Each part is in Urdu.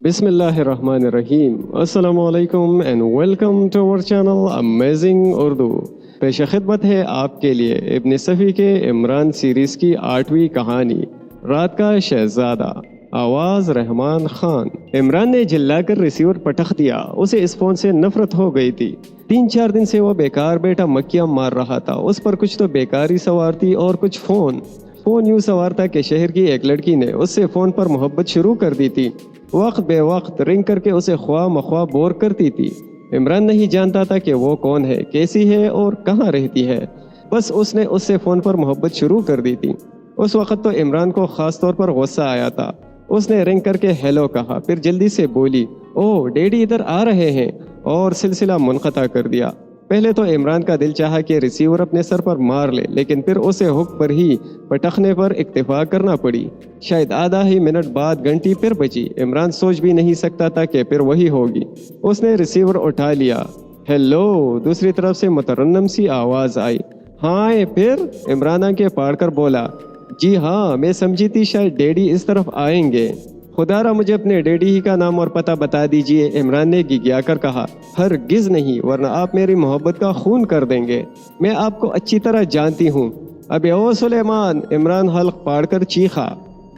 بسم اللہ الرحمن الرحیم. السلام علیکم اینڈ ویلکم ٹو اور چینل امیزنگ اردو. پیش خدمت ہے آپ کے لیے ابن صفی کے عمران سیریز کی 8ویں کہانی رات کا شہزادہ. آواز رحمان خان. عمران نے جلا کر ریسیور پٹخ دیا. اسے اس فون سے نفرت ہو گئی تھی. 3-4 دن سے وہ بیکار بیٹا مکیاں مار رہا تھا. اس پر کچھ تو بیکاری سوار تھی اور کچھ فون یوں سوار تھا کہ شہر کی ایک لڑکی نے اس سے فون پر محبت شروع کر دی تھی. وقت بے وقت رنگ کر کے اسے خواہ مخواہ بور کرتی تھی. عمران نہیں جانتا تھا کہ وہ کون ہے، کیسی ہے اور کہاں رہتی ہے. بس اس نے اس سے فون پر محبت شروع کر دی تھی. اس وقت تو عمران کو خاص طور پر غصہ آیا تھا. اس نے رنگ کر کے ہیلو کہا، پھر جلدی سے بولی، او ڈیڈی ادھر آ رہے ہیں، اور سلسلہ منقطع کر دیا. پہلے تو عمران کا دل چاہا کہ ریسیور اپنے سر پر مار لے، لیکن پھر اسے ہک پر ہی پٹخنے پر اکتفا کرنا پڑی. شاید آدھا ہی منٹ بعد گھنٹی پھر بجی. عمران سوچ بھی نہیں سکتا تھا کہ پھر وہی ہوگی. اس نے ریسیور اٹھا لیا. ہیلو. دوسری طرف سے مترنم سی آواز آئی. ہاں پھر؟ عمران آنکھیں پاڑ کر بولا، جی ہاں، میں سمجھی تھی شاید ڈیڈی اس طرف آئیں گے. خدا را مجھے اپنے ڈیڈی ہی کا نام اور پتہ بتا دیجئے، عمران نے گگیا کر کہا. ہرگز نہیں، ورنہ آپ میری محبت کا خون کر دیں گے. میں آپ کو اچھی طرح جانتی ہوں. ابے او سلیمان. عمران حلق پاڑ کر چیخا.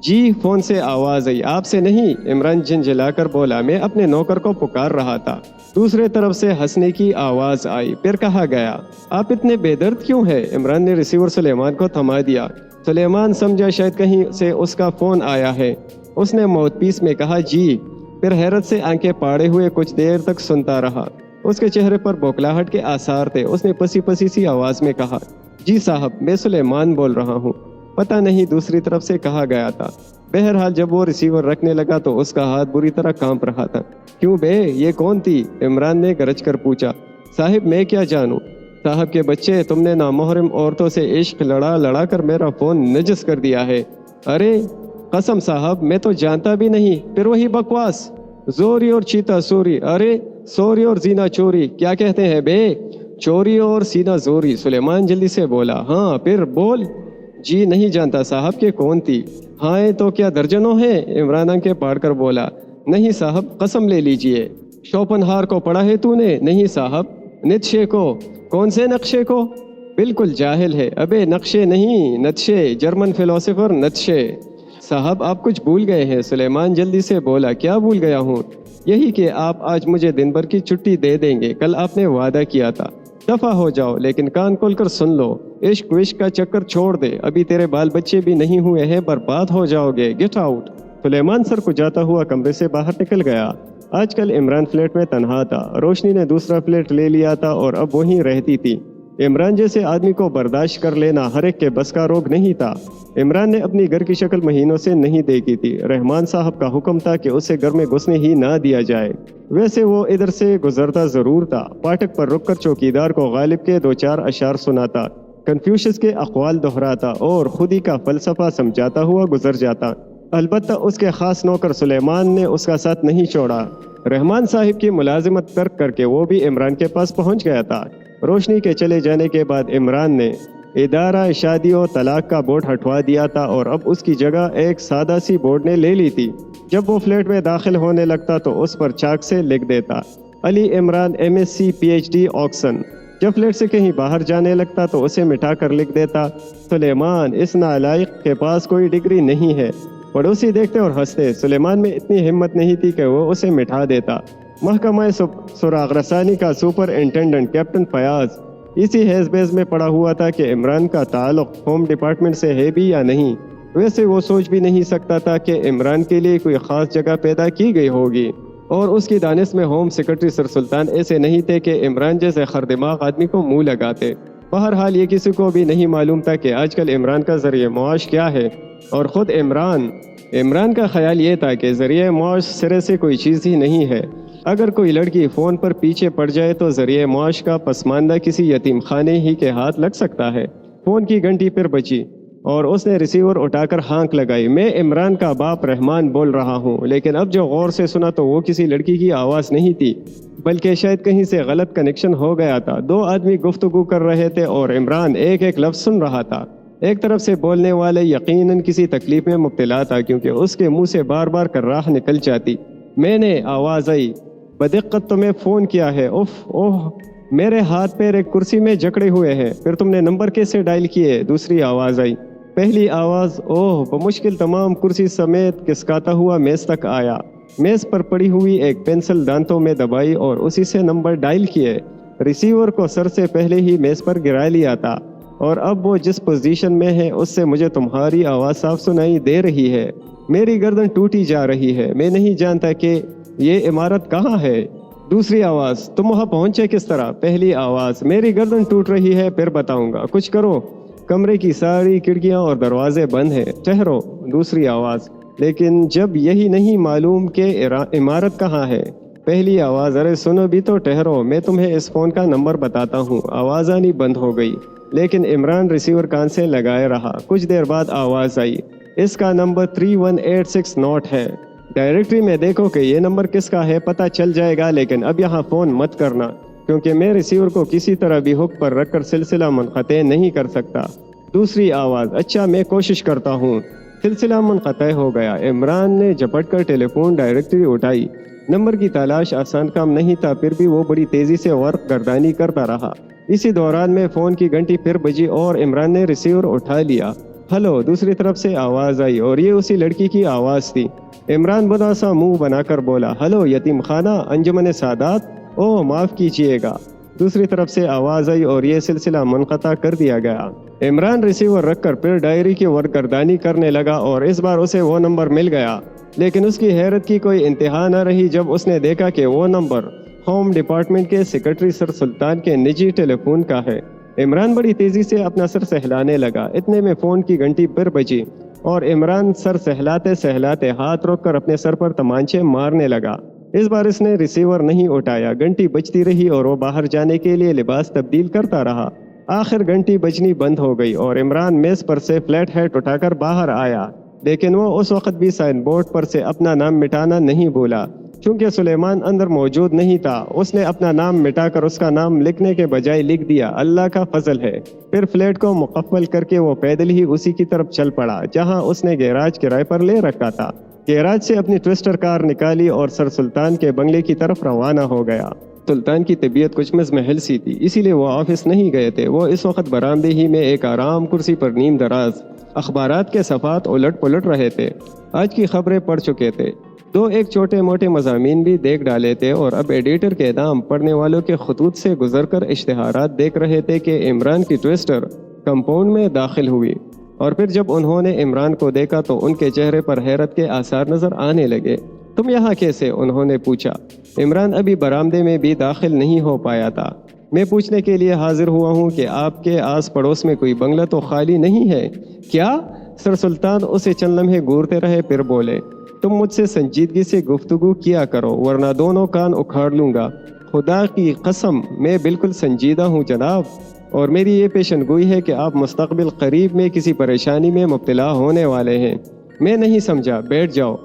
جی. فون سے آواز آئی. آپ سے نہیں. عمران جھنجھلا کر بولا، میں اپنے نوکر کو پکار رہا تھا. دوسرے طرف سے ہنسنے کی آواز آئی. پھر کہا گیا، آپ اتنے بے درد کیوں ہے؟ عمران نے ریسیور سلیمان کو تھما دیا. سلیمان سمجھا شاید کہیں سے اس کا فون آیا ہے. اس نے ماؤتھ پیس میں کہا، جی. پھر حیرت سے آنکھیں پاڑے ہوئے کچھ دیر تک سنتا رہا. اس کے چہرے پر بوکھلاہٹ کے آثار تھے. اس نے پسی پسی سی آواز میں کہا، جی صاحب، میں سلیمان بول رہا ہوں. پتہ نہیں دوسری طرف سے کہا گیا تھا. بہرحال جب وہ ریسیور رکھنے لگا تو اس کا ہاتھ بری طرح کانپ رہا تھا. کیوں بے، یہ کون تھی؟ عمران نے گرج کر پوچھا. صاحب میں کیا جانوں. صاحب کے بچے، تم نے نامحرم عورتوں سے عشق لڑا کر میرا فون نجس کر دیا ہے. ارے قسم صاحب، میں تو جانتا بھی نہیں. پھر وہی بکواس، زوری اور چیتا سوری. ارے سوری اور زینا چوری کیا کہتے ہیں بے؟ چوری اور سینا زوری. سلیمان جلدی سے بولا. ہاں پھر بول. جی نہیں جانتا صاحب کہ کون تھی. ہاں تو کیا درجنوں ہیں؟ عمران کے پاڑ کر بولا. نہیں صاحب، قسم لے لیجئے. شوپنہار کو پڑھا ہے تو نے؟ نہیں صاحب. نیتشے کو؟ کون سے نقشے کو؟ بالکل جاہل ہے. ابے نقشے نہیں، نتشے، جرمن فلسفر نتشے. صاحب آپ کچھ بھول گئے ہیں. سلیمان جلدی سے بولا. کیا بھول گیا ہوں؟ یہی کہ آپ آج مجھے دن بھر کی چھٹی دے دیں گے. کل آپ نے وعدہ کیا تھا. دفع ہو جاؤ، لیکن کان کھول کر سن لو. عشق وشق کا چکر چھوڑ دے. ابھی تیرے بال بچے بھی نہیں ہوئے ہیں، برباد ہو جاؤ گے. Get out. سلیمان سر کو جاتا ہوا کمرے سے باہر نکل گیا. آج کل عمران فلیٹ میں تنہا تھا. روشنی نے دوسرا فلیٹ لے لیا تھا اور اب وہیں رہتی تھی. عمران جیسے آدمی کو برداشت کر لینا ہر ایک کے بس کا روگ نہیں تھا. عمران نے اپنی گھر کی شکل مہینوں سے نہیں دیکھی تھی. رحمان صاحب کا حکم تھا کہ اسے گھر میں گھسنے ہی نہ دیا جائے. ویسے وہ ادھر سے گزرتا ضرور تھا. پاٹک پر رک کر چوکیدار کو غالب کے 2-4 اشعار سناتا، کنفیوشس کے اقوال دہراتا اور خودی کا فلسفہ سمجھاتا ہوا گزر جاتا. البتہ اس کے خاص نوکر سلیمان نے اس کا ساتھ نہیں چھوڑا. رحمان صاحب کی ملازمت ترک کر کے وہ بھی عمران کے پاس پہنچ گیا تھا. روشنی کے چلے جانے کے بعد عمران نے ادارہ شادی و طلاق کا بورڈ ہٹوا دیا تھا اور اب اس کی جگہ ایک سادہ سی بورڈ نے لے لی تھی. جب وہ فلیٹ میں داخل ہونے لگتا تو اس پر چاک سے لکھ دیتا، علی عمران MSc PhD آکسن. جب فلیٹ سے کہیں باہر جانے لگتا تو اسے مٹا کر لکھ دیتا، سلیمان اس نالائق کے پاس کوئی ڈگری نہیں ہے. پڑوسی دیکھتے اور ہنستے. سلیمان میں اتنی ہمت نہیں تھی کہ وہ اسے مٹا دیتا. محکمہ سراغ رسانی کا سپرنٹینڈنٹ کیپٹن فیاض اسی حیض بیز میں پڑا ہوا تھا کہ عمران کا تعلق ہوم ڈپارٹمنٹ سے ہے بھی یا نہیں. ویسے وہ سوچ بھی نہیں سکتا تھا کہ عمران کے لیے کوئی خاص جگہ پیدا کی گئی ہوگی، اور اس کی دانش میں ہوم سیکرٹری سر سلطان ایسے نہیں تھے کہ عمران جیسے خردماغ آدمی کو منہ لگاتے. بہرحال یہ کسی کو بھی نہیں معلوم تھا کہ آج کل عمران کا ذریعہ معاش کیا ہے. اور خود عمران کا خیال یہ تھا کہ ذریعہ معاش سرے سے کوئی چیز ہی نہیں ہے. اگر کوئی لڑکی فون پر پیچھے پڑ جائے تو ذریعہ معاش کا پسماندہ کسی یتیم خانے ہی کے ہاتھ لگ سکتا ہے. فون کی گھنٹی پھر بچی اور اس نے ریسیور اٹھا کر ہانک لگائی. میں عمران کا باپ رحمان بول رہا ہوں. لیکن اب جو غور سے سنا تو وہ کسی لڑکی کی آواز نہیں تھی، بلکہ شاید کہیں سے غلط کنیکشن ہو گیا تھا. 2 آدمی گفتگو کر رہے تھے اور عمران ایک ایک لفظ سن رہا تھا. ایک طرف سے بولنے والے یقیناً کسی تکلیف میں مبتلا تھا، کیونکہ اس کے منہ سے بار بار کراہ نکل جاتی. میں نے آواز آئی، بدقت تمہیں فون کیا ہے؟ اف اوہ، میرے ہاتھ پیر ایک کرسی میں جکڑے ہوئے ہیں، پھر تم نے نمبر کیسے ڈائل کیے؟ دوسری آواز آئی۔ پہلی آواز اوہ بمشکل تمام کرسی سمیت کسکاتا ہوا میز تک آیا، میز پر پڑی ہوئی ایک پینسل دانتوں میں دبائی اور اسی سے نمبر ڈائل کیے۔ ریسیور کو سر سے پہلے ہی میز پر گرا لیا تھا، اور اب وہ جس پوزیشن میں ہے اس سے مجھے تمہاری آواز صاف سنائی دے رہی ہے۔ میری گردن ٹوٹی جا رہی ہے، میں نہیں جانتا کہ یہ عمارت کہاں ہے۔ دوسری آواز، تم وہاں پہنچے کس طرح؟ پہلی آواز، میری گردن ٹوٹ رہی ہے، پھر بتاؤں گا، کچھ کرو، کمرے کی ساری کھڑکیاں اور دروازے بند ہیں، ٹھہرو۔ دوسری آواز، لیکن جب یہی نہیں معلوم کہ عمارت کہاں ہے؟ پہلی آواز، ارے سنو بھی تو، ٹھہرو، میں تمہیں اس فون کا نمبر بتاتا ہوں۔ آواز آنی بند ہو گئی، لیکن عمران ریسیور کان سے لگائے رہا۔ کچھ دیر بعد آواز آئی، اس کا نمبر 3186 نوٹ ہے، ڈائریکٹری میں دیکھو کہ یہ نمبر کس کا ہے، پتہ چل جائے گا، لیکن اب یہاں فون مت کرنا، کیونکہ میں ریسیور کو کسی طرح بھی ہک پر رکھ کر سلسلہ منقطع نہیں کر سکتا۔ دوسری آواز، اچھا میں کوشش کرتا ہوں۔ سلسلہ منقطع ہو گیا۔ عمران نے جھپٹ کر ٹیلی فون ڈائریکٹری اٹھائی۔ نمبر کی تلاش آسان کام نہیں تھا، پھر بھی وہ بڑی تیزی سے ورق گردانی کرتا رہا۔ اسی دوران میں فون کی گھنٹی پھر بجی اور عمران نے ریسیور اٹھا لیا۔ ہلو، دوسری طرف سے آواز آئی اور یہ اسی لڑکی کی آواز تھی۔ عمران بنا سا منہ بنا کر بولا، ہلو یتیم خانہ، انجمن سادات، او معاف کیجیے گا۔ دوسری طرف سے آواز آئی اور یہ سلسلہ منقطع کر دیا گیا۔ عمران ریسیور رکھ کر پھر ڈائری کی ورق گردانی کرنے لگا اور اس بار اسے وہ نمبر مل گیا، لیکن اس کی حیرت کی کوئی انتہا نہ رہی جب اس نے دیکھا کہ وہ نمبر ہوم ڈپارٹمنٹ کے سیکرٹری سر سلطان کے نجی ٹیلی فون کا ہے۔ عمران بڑی تیزی سے اپنا سر سہلانے لگا۔ اتنے میں فون کی گھنٹی پھر بجی اور عمران سر سہلاتے سہلاتے ہاتھ روک کر اپنے سر پر تمانچے مارنے لگا۔ اس بار اس نے ریسیور نہیں اٹھایا، گھنٹی بجتی رہی اور وہ باہر جانے کے لیے لباس تبدیل کرتا رہا۔ آخر گھنٹی بجنی بند ہو گئی اور عمران میز پر سے فلیٹ ہیٹ اٹھا کر باہر آیا، لیکن وہ اس وقت بھی سائن بورڈ پر سے اپنا نام مٹانا نہیں بھولا۔ چونکہ سلیمان اندر موجود نہیں تھا، اس نے اپنا نام مٹا کر اس کا نام لکھنے کے بجائے لکھ دیا، اللہ کا فضل ہے۔ پھر فلیٹ کو مقفل کر کے وہ پیدل ہی اسی کی طرف چل پڑا جہاں اس نے گیراج کرائے پر لے رکھا تھا۔ گیراج سے اپنی ٹویسٹر کار نکالی اور سر سلطان کے بنگلے کی طرف روانہ ہو گیا۔ سلطان کی طبیعت کچھ مزمحل سی تھی، اسی لیے وہ آفس نہیں گئے تھے۔ وہ اس وقت برآمدے ہی میں ایک آرام کرسی پر نیم دراز اخبارات کے صفحات الٹ پلٹ رہے تھے۔ آج کی خبریں پڑھ چکے تھے، دو ایک چھوٹے موٹے مضامین بھی دیکھ ڈالے تھے اور اب ایڈیٹر کے نام پڑھنے والوں کے خطوط سے گزر کر اشتہارات دیکھ رہے تھے کہ عمران کی ٹویسٹر کمپاؤنڈ میں داخل ہوئی۔ اور پھر جب انہوں نے عمران کو دیکھا تو ان کے چہرے پر حیرت کے آثار نظر آنے لگے۔ تم یہاں کیسے؟ انہوں نے پوچھا۔ عمران ابھی برآمدے میں بھی داخل نہیں ہو پایا تھا۔ میں پوچھنے کے لیے حاضر ہوا ہوں کہ آپ کے آس پڑوس میں کوئی بنگلہ تو خالی نہیں ہے کیا؟ سر سلطان اسے چند لمحے گورتے رہے، پھر بولے، تم مجھ سے سنجیدگی سے گفتگو کیا کرو ورنہ دونوں کان اکھاڑ لوں گا۔ خدا کی قسم میں بالکل سنجیدہ ہوں جناب، اور میری یہ پیشن گوئی ہے کہ آپ مستقبل قریب میں کسی پریشانی میں مبتلا ہونے والے ہیں۔ میں نہیں سمجھا، بیٹھ جاؤ۔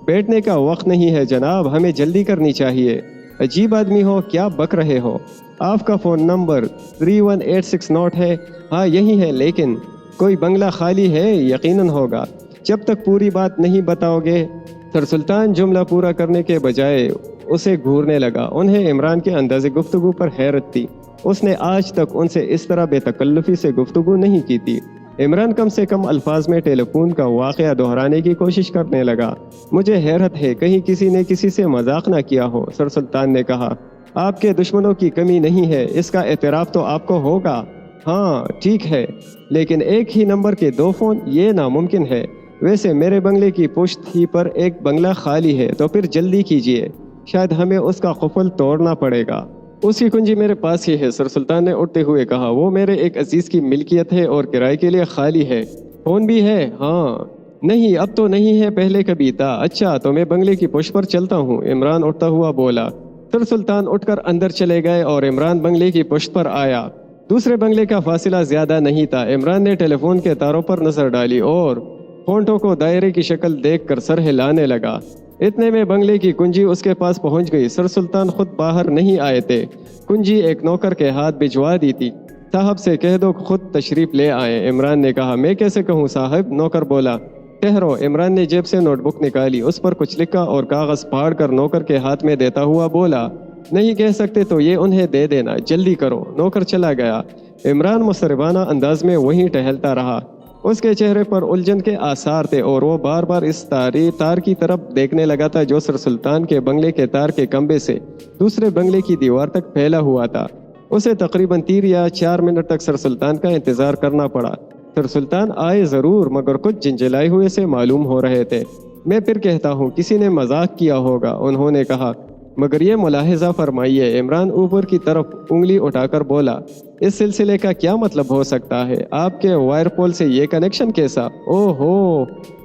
بیٹھنے کا وقت نہیں ہے جناب، ہمیں جلدی کرنی چاہیے۔ عجیب آدمی ہو، کیا بک رہے ہو؟ آپ کا فون نمبر 3186 نوٹ ہے؟ ہاں یہی ہے، لیکن کوئی بنگلہ خالی ہے؟ یقیناً ہوگا، جب تک پوری بات نہیں بتاؤ گے۔ سر سلطان جملہ پورا کرنے کے بجائے اسے گھورنے لگا۔ انہیں عمران کے انداز گفتگو پر حیرت تھی، اس نے آج تک ان سے اس طرح بے تکلفی سے گفتگو نہیں کی تھی۔ عمران کم سے کم الفاظ میں ٹیلی فون کا واقعہ دہرانے کی کوشش کرنے لگا۔ مجھے حیرت ہے کہیں کسی نے کسی سے مذاق نہ کیا ہو، سر سلطان نے کہا۔ آپ کے دشمنوں کی کمی نہیں ہے، اس کا اعتراف تو آپ کو ہوگا۔ ہاں ٹھیک ہے، لیکن ایک ہی نمبر کے دو فون، یہ ناممکن ہے۔ ویسے میرے بنگلے کی پشت ہی پر ایک بنگلہ خالی ہے، تو پھر جلدی کیجیے، شاید ہمیں اس کا قفل توڑنا پڑے گا۔ اس کی کنجی میرے پاس ہی ہے، سر سلطان نے اٹھتے ہوئے کہا۔ وہ میرے ایک عزیز کی ملکیت ہے اور کرائے کے لیے خالی ہے۔ فون بھی ہے؟ ہاں۔ نہیں اب تو نہیں ہے، پہلے کبھی تھا۔ اچھا تو میں بنگلے کی پشت پر چلتا ہوں، عمران اٹھتا ہوا بولا۔ سر سلطان اٹھ کر اندر چلے گئے اور عمران بنگلے کی پشت پر آیا۔ دوسرے بنگلے کا فاصلہ زیادہ نہیں تھا۔ عمران نے ٹیلی فون کے تاروں پر نظر ڈالی اور ہونٹوں کو دائرے کی شکل دیکھ کر سر ہلانے لگا۔ اتنے میں بنگلے کی کنجی اس کے پاس پہنچ گئی۔ سر سلطان خود باہر نہیں آئے تھے، کنجی ایک نوکر کے ہاتھ بھجوا دی تھی۔ صاحب سے کہہ دو خود تشریف لے آئے، عمران نے کہا۔ میں کیسے کہوں صاحب؟ نوکر بولا۔ ٹھہرو، عمران نے جیب سے نوٹ بک نکالی، اس پر کچھ لکھا اور کاغذ پھاڑ کر نوکر کے ہاتھ میں دیتا ہوا بولا، نہیں کہہ سکتے تو یہ انہیں دے دینا، جلدی کرو۔ نوکر چلا گیا۔ عمران مصربانہ انداز میں وہیں ٹہلتا رہا۔ اس کے چہرے پر الجھن کے آثار تھے اور وہ بار بار اس تار کی طرف دیکھنے لگا تھا جو سر سلطان کے بنگلے کے تار کے کمبے سے دوسرے بنگلے کی دیوار تک پھیلا ہوا تھا۔ اسے تقریباً 3 یا 4 منٹ تک سر سلطان کا انتظار کرنا پڑا۔ سر سلطان آئے ضرور مگر کچھ جھنجھلائے ہوئے سے معلوم ہو رہے تھے۔ میں پھر کہتا ہوں کسی نے مذاق کیا ہوگا، انہوں نے کہا، مگر یہ ملاحظہ فرمائیے۔ عمران اوپر کی طرف انگلی اٹھا کر بولا، اس سلسلے کا کیا مطلب ہو سکتا ہے؟ آپ کے وائر پول سے یہ کنیکشن کیسا؟ اوہ ہو!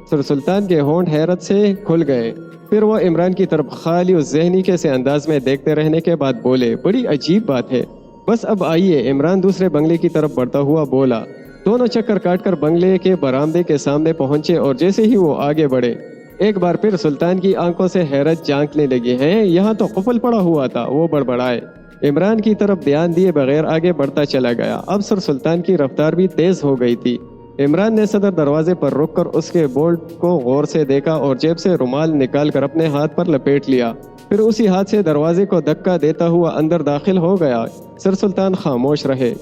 سر سلطان کے ہونٹ حیرت سے کھل گئے۔ پھر وہ عمران کی طرف خالی و ذہنی کے سے انداز میں دیکھتے رہنے کے بعد بولے، بڑی عجیب بات ہے۔ بس اب آئیے۔ عمران دوسرے بنگلے کی طرف بڑھتا ہوا بولا۔ دونوں چکر کاٹ کر بنگلے کے برآمدے کے سامنے پہنچے اور جیسے ہی وہ آگے بڑھے ایک بار پھر سلطان کی آنکھوں سے حیرت جھانکنے لگی، ہیں یہاں تو قفل پڑا ہوا تھا، وہ بڑبڑائے۔ عمران کی طرف دھیان دیے بغیر آگے بڑھتا چلا گیا۔ اب سر سلطان کی رفتار بھی تیز ہو گئی تھی۔ عمران نے صدر دروازے پر رک کر اس کے بولٹ کو غور سے دیکھا اور جیب سے رومال نکال کر اپنے ہاتھ پر لپیٹ لیا، پھر اسی ہاتھ سے دروازے کو دھکا دیتا ہوا اندر داخل ہو گیا۔ سر سلطان خاموش رہے۔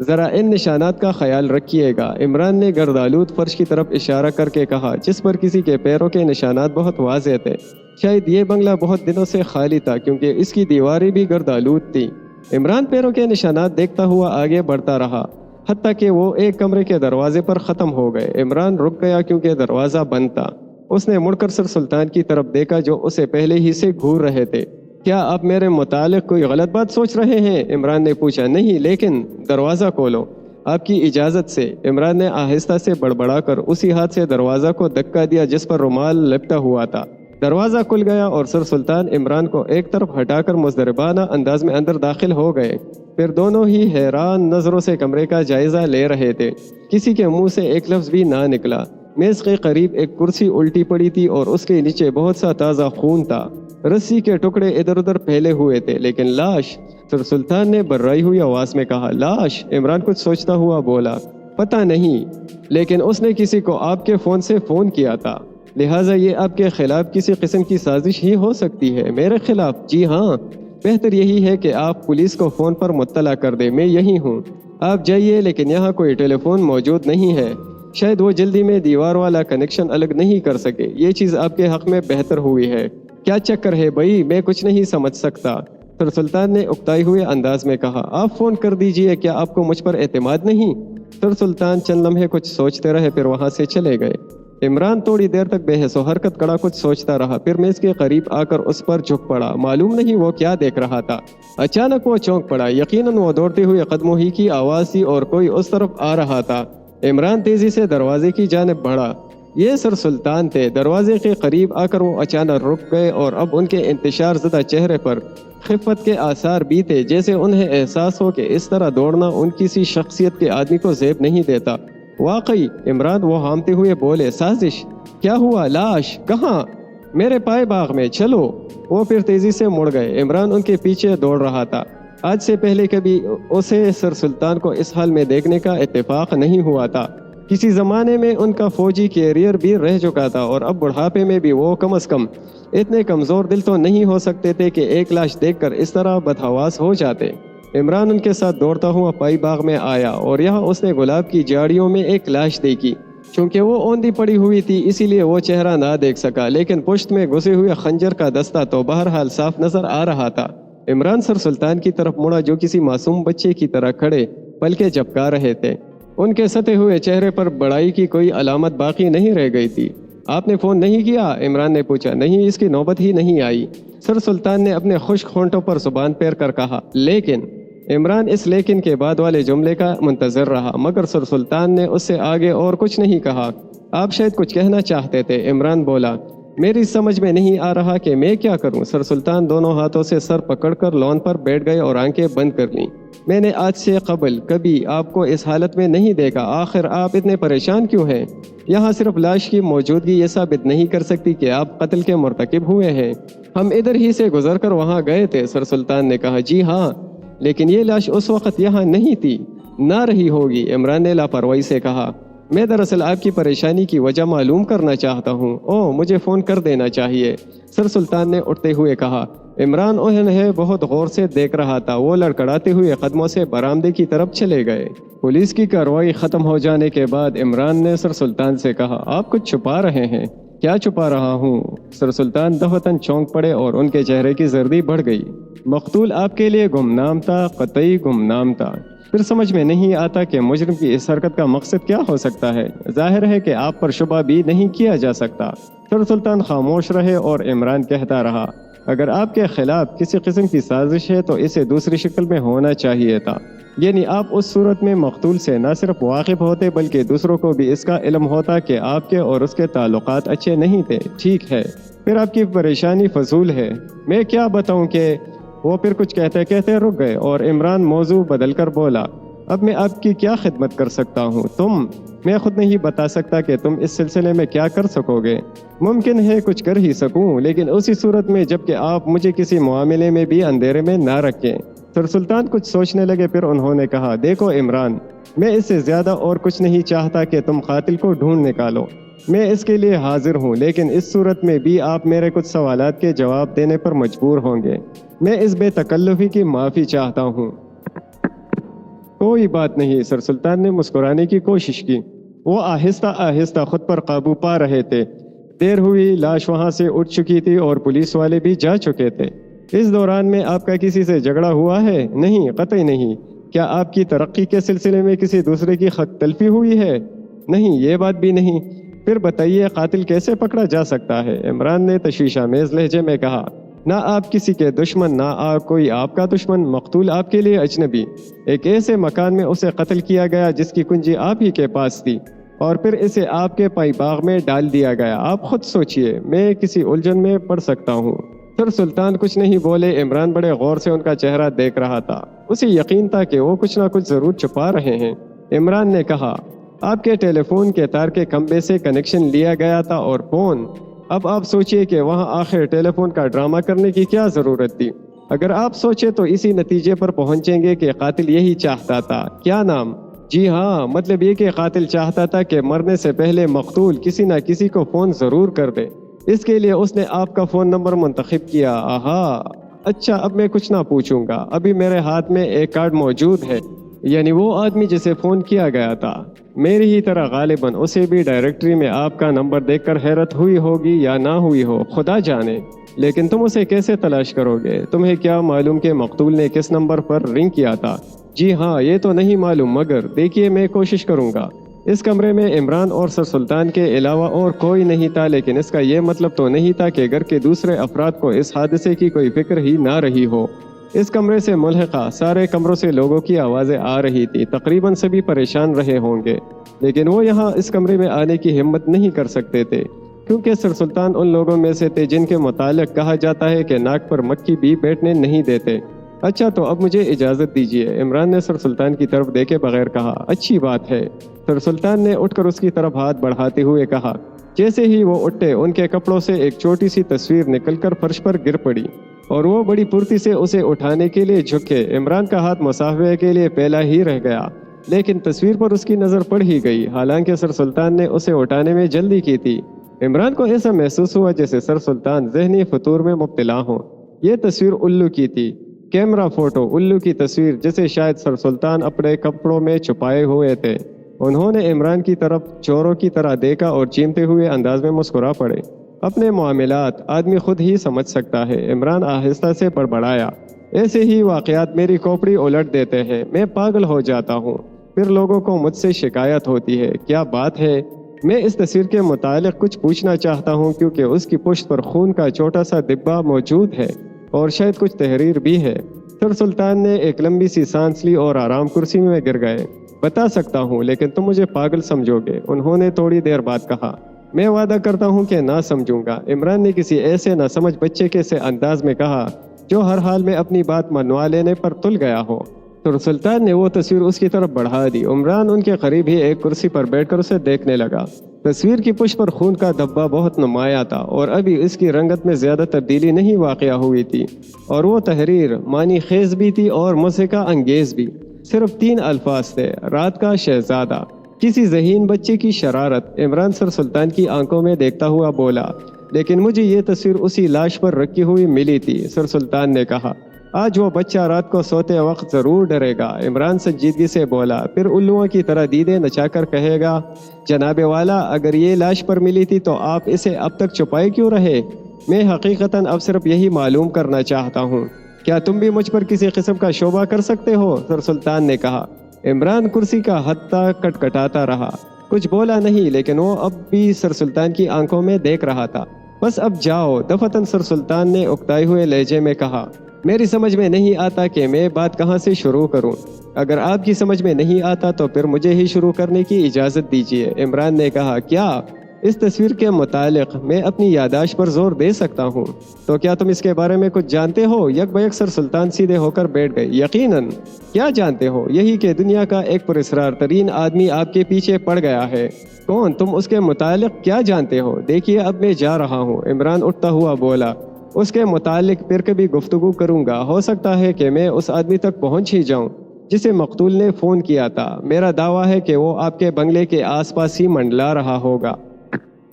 ذرا ان نشانات کا خیال رکھیے گا، عمران نے گردآلود فرش کی طرف اشارہ کر کے کہا جس پر کسی کے پیروں کے نشانات بہت واضح تھے۔ شاید یہ بنگلہ بہت دنوں سے خالی تھا کیونکہ اس کی دیواریں بھی گردآلود تھیں۔ عمران پیروں کے نشانات دیکھتا ہوا آگے بڑھتا رہا حتیٰ کہ وہ ایک کمرے کے دروازے پر ختم ہو گئے۔ عمران رک گیا کیونکہ دروازہ بند تھا۔ اس نے مڑ کر سر سلطان کی طرف دیکھا جو اسے پہلے ہی سے گھور رہے تھے۔ کیا آپ میرے متعلق کوئی غلط بات سوچ رہے ہیں؟ عمران نے پوچھا۔ نہیں، لیکن دروازہ کھولو، آپ کی اجازت سے۔ عمران نے آہستہ سے بڑبڑا کر اسی ہاتھ سے دروازہ کو دھکا دیا جس پر رومال لپٹا ہوا تھا۔ دروازہ کھل گیا اور سر سلطان عمران کو ایک طرف ہٹا کر مضطربانہ انداز میں اندر داخل ہو گئے۔ پھر دونوں ہی حیران نظروں سے کمرے کا جائزہ لے رہے تھے۔ کسی کے منہ سے ایک لفظ بھی نہ نکلا۔ میز کے قریب ایک کرسی الٹی پڑی تھی اور اس کے نیچے بہت سا تازہ خون تھا۔ رسی کے ٹکڑے ادھر ادھر پھیلے ہوئے تھے۔ لیکن لاش؟ سر سلطان نے بررائی ہوئی آواز میں کہا۔ لاش؟ عمران کچھ سوچتا ہوا بولا۔ پتہ نہیں، لیکن اس نے کسی کو آپ کے فون سے فون کیا تھا، لہٰذا یہ آپ کے خلاف کسی قسم کی سازش ہی ہو سکتی ہے۔ میرے خلاف؟ جی ہاں۔ بہتر یہی ہے کہ آپ پولیس کو فون پر مطلع کر دیں، میں یہی ہوں۔ آپ جائیے، لیکن یہاں کوئی ٹیلی فون موجود نہیں ہے۔ شاید وہ جلدی میں دیوار والا کنیکشن الگ نہیں کر سکے۔ یہ چیز آپ کے حق میں بہتر ہوئی ہے۔ کیا چکر ہے بھائی؟ میں کچھ نہیں سمجھ سکتا، سر سلطان نے اکتائے ہوئے انداز میں کہا۔ آپ فون کر دیجئے، کیا آپ کو مجھ پر اعتماد نہیں؟ سر سلطان چند لمحے کچھ سوچتے رہے، پھر وہاں سے چلے گئے۔ عمران تھوڑی دیر تک بے حس و حرکت کھڑا کچھ سوچتا رہا، پھر میز کے قریب آ کر اس پر جھک پڑا۔ معلوم نہیں وہ کیا دیکھ رہا تھا۔ اچانک وہ چونک پڑا۔ یقیناً وہ دوڑتے ہوئے قدموں ہی کی آواز تھی اور کوئی اس طرف آ رہا تھا۔ عمران تیزی سے دروازے کی جانب بڑھا۔ یہ سر سلطان تھے۔ دروازے کے قریب آ کر وہ اچانک رک گئے اور اب ان کے انتشار زدہ چہرے پر خفت کے آثار بھی تھے، جیسے انہیں احساس ہو کہ اس طرح دوڑنا ان کسی شخصیت کے آدمی کو زیب نہیں دیتا۔ واقعی عمران، وہ ہامتے ہوئے بولے۔ سازش؟ کیا ہوا؟ لاش کہاں؟ میرے پائے باغ میں، چلو۔ وہ پھر تیزی سے مڑ گئے۔ عمران ان کے پیچھے دوڑ رہا تھا۔ آج سے پہلے کبھی اسے سر سلطان کو اس حال میں دیکھنے کا اتفاق نہیں ہوا تھا۔ کسی زمانے میں ان کا فوجی کیریئر بھی رہ چکا تھا اور اب بڑھاپے میں بھی وہ کم از کم اتنے کمزور دل تو نہیں ہو سکتے تھے کہ ایک لاش دیکھ کر اس طرح بدحواس ہو جاتے۔ عمران ان کے ساتھ دوڑتا ہوا پائی باغ میں آیا اور یہاں اس نے گلاب کی جاڑیوں میں ایک لاش دیکھی۔ چونکہ وہ اوندھی پڑی ہوئی تھی اسی لیے وہ چہرہ نہ دیکھ سکا، لیکن پشت میں گھسے ہوئے خنجر کا دستہ تو بہرحال صاف نظر آ رہا تھا۔ عمران سر سلطان کی طرف مڑا جو کسی معصوم بچے کی طرح کھڑے پلکیں جھپکا رہے تھے۔ ان کے ستے ہوئے چہرے پر بڑائی کی کوئی علامت باقی نہیں رہ گئی تھی۔ آپ نے فون نہیں کیا؟ عمران نے پوچھا۔ نہیں، اس کی نوبت ہی نہیں آئی، سر سلطان نے اپنے خشک ہونٹوں پر زبان پھیر کر کہا۔ لیکن عمران اس لیکن کے بعد والے جملے کا منتظر رہا، مگر سر سلطان نے اس سے آگے اور کچھ نہیں کہا۔ آپ شاید کچھ کہنا چاہتے تھے، عمران بولا۔ میری سمجھ میں نہیں آ رہا کہ میں کیا کروں۔ سر سلطان دونوں ہاتھوں سے سر پکڑ کر لون پر بیٹھ گئے اور آنکھیں بند کر لیں۔ میں نے آج سے قبل کبھی آپ کو اس حالت میں نہیں دیکھا، آخر آپ اتنے پریشان کیوں ہیں؟ یہاں صرف لاش کی موجودگی یہ ثابت نہیں کر سکتی کہ آپ قتل کے مرتکب ہوئے ہیں۔ ہم ادھر ہی سے گزر کر وہاں گئے تھے، سر سلطان نے کہا۔ جی ہاں، لیکن یہ لاش اس وقت یہاں نہیں تھی۔ نہ رہی ہوگی، عمران نے لاپرواہی سے کہا۔ میں دراصل آپ کی پریشانی کی وجہ معلوم کرنا چاہتا ہوں۔ اوہ، مجھے فون کر دینا چاہیے، سر سلطان نے اٹھتے ہوئے کہا۔ عمران انہیں بہت غور سے دیکھ رہا تھا۔ وہ لڑکڑاتے ہوئے قدموں سے برآمدے کی طرف چلے گئے۔ پولیس کی کارروائی ختم ہو جانے کے بعد عمران نے سر سلطان سے کہا، آپ کچھ چھپا رہے ہیں؟ کیا چھپا رہا ہوں؟ سر سلطان دفعتاً چونک پڑے اور ان کے چہرے کی زردی بڑھ گئی۔ مقتول آپ کے لیے گمنام تھا، قطعی گمنام تھا۔ پھر سمجھ میں نہیں آتا کہ مجرم کی اس حرکت کا مقصد کیا ہو سکتا ہے۔ ظاہر ہے کہ آپ پر شبہ بھی نہیں کیا جا سکتا۔ سر سلطان خاموش رہے اور عمران کہتا رہا، اگر آپ کے خلاف کسی قسم کی سازش ہے تو اسے دوسری شکل میں ہونا چاہیے تھا، یعنی آپ اس صورت میں مقتول سے نہ صرف واقف ہوتے بلکہ دوسروں کو بھی اس کا علم ہوتا کہ آپ کے اور اس کے تعلقات اچھے نہیں تھے۔ ٹھیک ہے، پھر آپ کی پریشانی فضول ہے۔ میں کیا بتاؤں کہ… وہ پھر کچھ کہتے کہتے رک گئے اور عمران موضوع بدل کر بولا، اب میں آپ کی کیا خدمت کر سکتا ہوں؟ میں خود نہیں بتا سکتا کہ تم اس سلسلے میں کیا کر سکو گے۔ ممکن ہے کچھ کر ہی سکوں، لیکن اسی صورت میں جب کہ آپ مجھے کسی معاملے میں بھی اندھیرے میں نہ رکھیں۔ سر سلطان کچھ سوچنے لگے، پھر انہوں نے کہا، دیکھو عمران، میں اس سے زیادہ اور کچھ نہیں چاہتا کہ تم قاتل کو ڈھونڈ نکالو۔ میں اس کے لیے حاضر ہوں، لیکن اس صورت میں بھی آپ میرے کچھ سوالات کے جواب دینے پر مجبور ہوں گے۔ میں اس بے تکلفی کی معافی چاہتا ہوں۔ کوئی بات نہیں، سر سلطان نے مسکرانے کی کوشش کی۔ وہ آہستہ آہستہ خود پر قابو پا رہے تھے۔ دیر ہوئی، لاش وہاں سے اٹھ چکی تھی اور پولیس والے بھی جا چکے تھے۔ اس دوران میں آپ کا کسی سے جھگڑا ہوا ہے؟ نہیں، قطعی نہیں۔ کیا آپ کی ترقی کے سلسلے میں کسی دوسرے کی خط تلفی ہوئی ہے؟ نہیں، یہ بات بھی نہیں۔ پھر بتائیے قاتل کیسے پکڑا جا سکتا ہے؟ عمران نے تشویشآمیز لہجے میں کہا، نہ آپ کسی کے دشمن، نہ کوئی آپ کا دشمن۔ مقتول آپ کے لیے اجنبی، ایک ایسے مکان میں اسے قتل کیا گیا جس کی کنجی آپ ہی کے پاس تھی، اور پھر اسے آپ کے پائی باغ میں ڈال دیا گیا۔ آپ خود سوچئے، میں کسی الجھن میں پڑ سکتا ہوں۔ سر سلطان کچھ نہیں بولے۔ عمران بڑے غور سے ان کا چہرہ دیکھ رہا تھا۔ اسے یقین تھا کہ وہ کچھ نہ کچھ ضرور چھپا رہے ہیں۔ عمران نے کہا، آپ کے ٹیلی فون کے تار کے کھمبے سے کنیکشن لیا گیا تھا اور فون۔ اب آپ سوچئے کہ وہاں آخر ٹیلی فون کا ڈرامہ کرنے کی کیا ضرورت تھی؟ اگر آپ سوچے تو اسی نتیجے پر پہنچیں گے کہ قاتل یہی چاہتا تھا۔ کیا نام؟ جی ہاں، مطلب یہ کہ قاتل چاہتا تھا کہ مرنے سے پہلے مقتول کسی نہ کسی کو فون ضرور کر دے۔ اس کے لیے اس نے آپ کا فون نمبر منتخب کیا۔ آہا، اچھا، اب میں کچھ نہ پوچھوں گا۔ ابھی میرے ہاتھ میں ایک کارڈ موجود ہے، یعنی وہ آدمی جسے فون کیا گیا تھا۔ میری ہی طرح غالباً اسے بھی ڈائریکٹری میں آپ کا نمبر دیکھ کر حیرت ہوئی ہوگی یا نہ ہوئی ہو، خدا جانے۔ لیکن تم اسے کیسے تلاش کرو گے؟ تمہیں کیا معلوم کہ مقتول نے کس نمبر پر رنگ کیا تھا؟ جی ہاں، یہ تو نہیں معلوم، مگر دیکھیے میں کوشش کروں گا۔ اس کمرے میں عمران اور سر سلطان کے علاوہ اور کوئی نہیں تھا، لیکن اس کا یہ مطلب تو نہیں تھا کہ گھر کے دوسرے افراد کو اس حادثے کی کوئی فکر ہی نہ رہی ہو۔ اس کمرے سے ملحقہ سارے کمروں سے لوگوں کی آوازیں آ رہی تھی۔ تقریباً سبھی پریشان رہے ہوں گے، لیکن وہ یہاں اس کمرے میں آنے کی ہمت نہیں کر سکتے تھے، کیونکہ سر سلطان ان لوگوں میں سے تھے جن کے متعلق کہا جاتا ہے کہ ناک پر مکھی بھی بیٹھنے نہیں دیتے۔ اچھا، تو اب مجھے اجازت دیجیے، عمران نے سر سلطان کی طرف دیکھے بغیر کہا۔ اچھی بات ہے، سر سلطان نے اٹھ کر اس کی طرف ہاتھ بڑھاتے ہوئے کہا۔ جیسے ہی وہ اٹھے، ان کے کپڑوں سے ایک چھوٹی سی تصویر نکل کر فرش پر گر پڑی اور وہ بڑی پھرتی سے اسے اٹھانے کے لیے جھکے۔ عمران کا ہاتھ مصافحے کے لیے پھیلا ہی رہ گیا، لیکن تصویر پر اس کی نظر پڑ ہی گئی، حالانکہ سر سلطان نے اسے اٹھانے میں جلدی کی تھی۔ عمران کو ایسا محسوس ہوا جیسے سر سلطان ذہنی فطور میں مبتلا ہوں۔ یہ تصویر الو کی تھی، کیمرہ فوٹو الو کی تصویر، جسے شاید سر سلطان اپنے کپڑوں میں چھپائے ہوئے تھے۔ انہوں نے عمران کی طرف چوروں کی طرح دیکھا اور چیمتے ہوئے انداز میں مسکرا پڑے۔ اپنے معاملات آدمی خود ہی سمجھ سکتا ہے، عمران آہستہ سے بڑبڑایا۔ ایسے ہی واقعات میری کھوپڑی الٹ دیتے ہیں، میں پاگل ہو جاتا ہوں، پھر لوگوں کو مجھ سے شکایت ہوتی ہے۔ کیا بات ہے؟ میں اس تصویر کے متعلق کچھ پوچھنا چاہتا ہوں، کیونکہ اس کی پشت پر خون کا چھوٹا سا دبا موجود ہے اور شاید کچھ تحریر بھی ہے۔ سر سلطان نے ایک لمبی سی سانس لی اور آرام کرسی میں گر گئے۔ بتا سکتا ہوں، لیکن تم مجھے پاگل سمجھو گے، انہوں نے تھوڑی دیر بعد کہا۔ میں وعدہ کرتا ہوں کہ نہ سمجھوں گا، عمران نے کسی ایسے نہ سمجھ بچے کے سے انداز میں کہا جو ہر حال میں اپنی بات منوا لینے پر تل گیا ہو۔ سر سلطان نے وہ تصویر اس کی طرف بڑھا دی۔ عمران ان کے قریب ہی ایک کرسی پر بیٹھ کر اسے دیکھنے لگا۔ تصویر کی پشت پر خون کا دھبا بہت نمایاں تھا اور ابھی اس کی رنگت میں زیادہ تبدیلی نہیں واقع ہوئی تھی، اور وہ تحریر معنی خیز بھی تھی اور مضحکہ انگیز بھی۔ صرف 3 الفاظ تھے، رات کا شہزادہ۔ کسی ذہین بچے کی شرارت، عمران سر سلطان کی آنکھوں میں دیکھتا ہوا بولا۔ لیکن مجھے یہ تصویر اسی لاش پر رکھی ہوئی ملی تھی، سر سلطان نے کہا۔ آج وہ بچہ رات کو سوتے وقت ضرور ڈرے گا، عمران سنجیدگی سے بولا، پھر الوؤں کی طرح دیدے نچا کر کہے گا، جناب والا اگر یہ لاش پر ملی تھی تو آپ اسے اب تک چھپائے کیوں رہے؟ میں حقیقتاً اب صرف یہی معلوم کرنا چاہتا ہوں، کیا تم بھی مجھ پر کسی قسم کا شبہ کر سکتے ہو؟ سر سلطان نے کہا۔ عمران کرسی کا ہتھا کٹکھٹاتا رہا، کچھ بولا نہیں، لیکن وہ اب بھی سر سلطان کی آنکھوں میں دیکھ رہا تھا۔ بس اب جاؤ، دفتن سر سلطان نے اکتائے ہوئے لہجے میں کہا۔ میری سمجھ میں نہیں آتا کہ میں بات کہاں سے شروع کروں۔ اگر آپ کی سمجھ میں نہیں آتا تو پھر مجھے ہی شروع کرنے کی اجازت دیجیے، عمران نے کہا۔ کیا؟ اس تصویر کے متعلق میں اپنی یادداشت پر زور دے سکتا ہوں۔ تو کیا تم اس کے بارے میں کچھ جانتے ہو؟ یک بیک سر سلطان سیدھے ہو کر بیٹھ گئے۔ یقیناً۔ کیا جانتے ہو؟ یہی کہ دنیا کا ایک پراسرار ترین آدمی آپ کے پیچھے پڑ گیا ہے۔ کون؟ تم اس کے متعلق کیا جانتے ہو؟ دیکھیے اب میں جا رہا ہوں، عمران اٹھتا ہوا بولا۔ اس کے متعلق پھر کبھی گفتگو کروں گا، ہو سکتا ہے کہ میں اس آدمی تک پہنچ ہی جاؤں جسے مقتول نے فون کیا تھا۔ میرا دعویٰ ہے کہ وہ آپ کے بنگلے کے آس پاس ہی منڈلا رہا ہوگا۔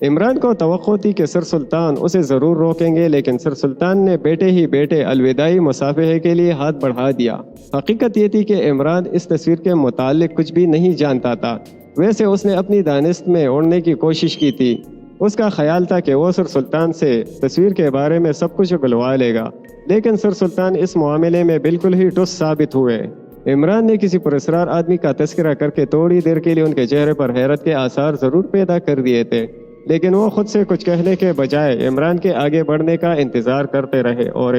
عمران کو توقع تھی کہ سر سلطان اسے ضرور روکیں گے، لیکن سر سلطان نے بیٹے ہی بیٹے الوداعی مصافحے کے لیے ہاتھ بڑھا دیا۔ حقیقت یہ تھی کہ عمران اس تصویر کے متعلق کچھ بھی نہیں جانتا تھا، ویسے اس نے اپنی دانست میں اڑنے کی کوشش کی تھی۔ اس کا خیال تھا کہ وہ سر سلطان سے تصویر کے بارے میں سب کچھ اگلوا لے گا، لیکن سر سلطان اس معاملے میں بالکل ہی ٹس ثابت ہوئے۔ عمران نے کسی پراسرار آدمی کا تذکرہ کر کے تھوڑی دیر کے لیے ان کے چہرے پر حیرت کے آثار ضرور پیدا کر دیے تھے، لیکن وہ خود سے کچھ کہنے کے بجائے عمران کے آگے بڑھنے کا انتظار کرتے رہے، اور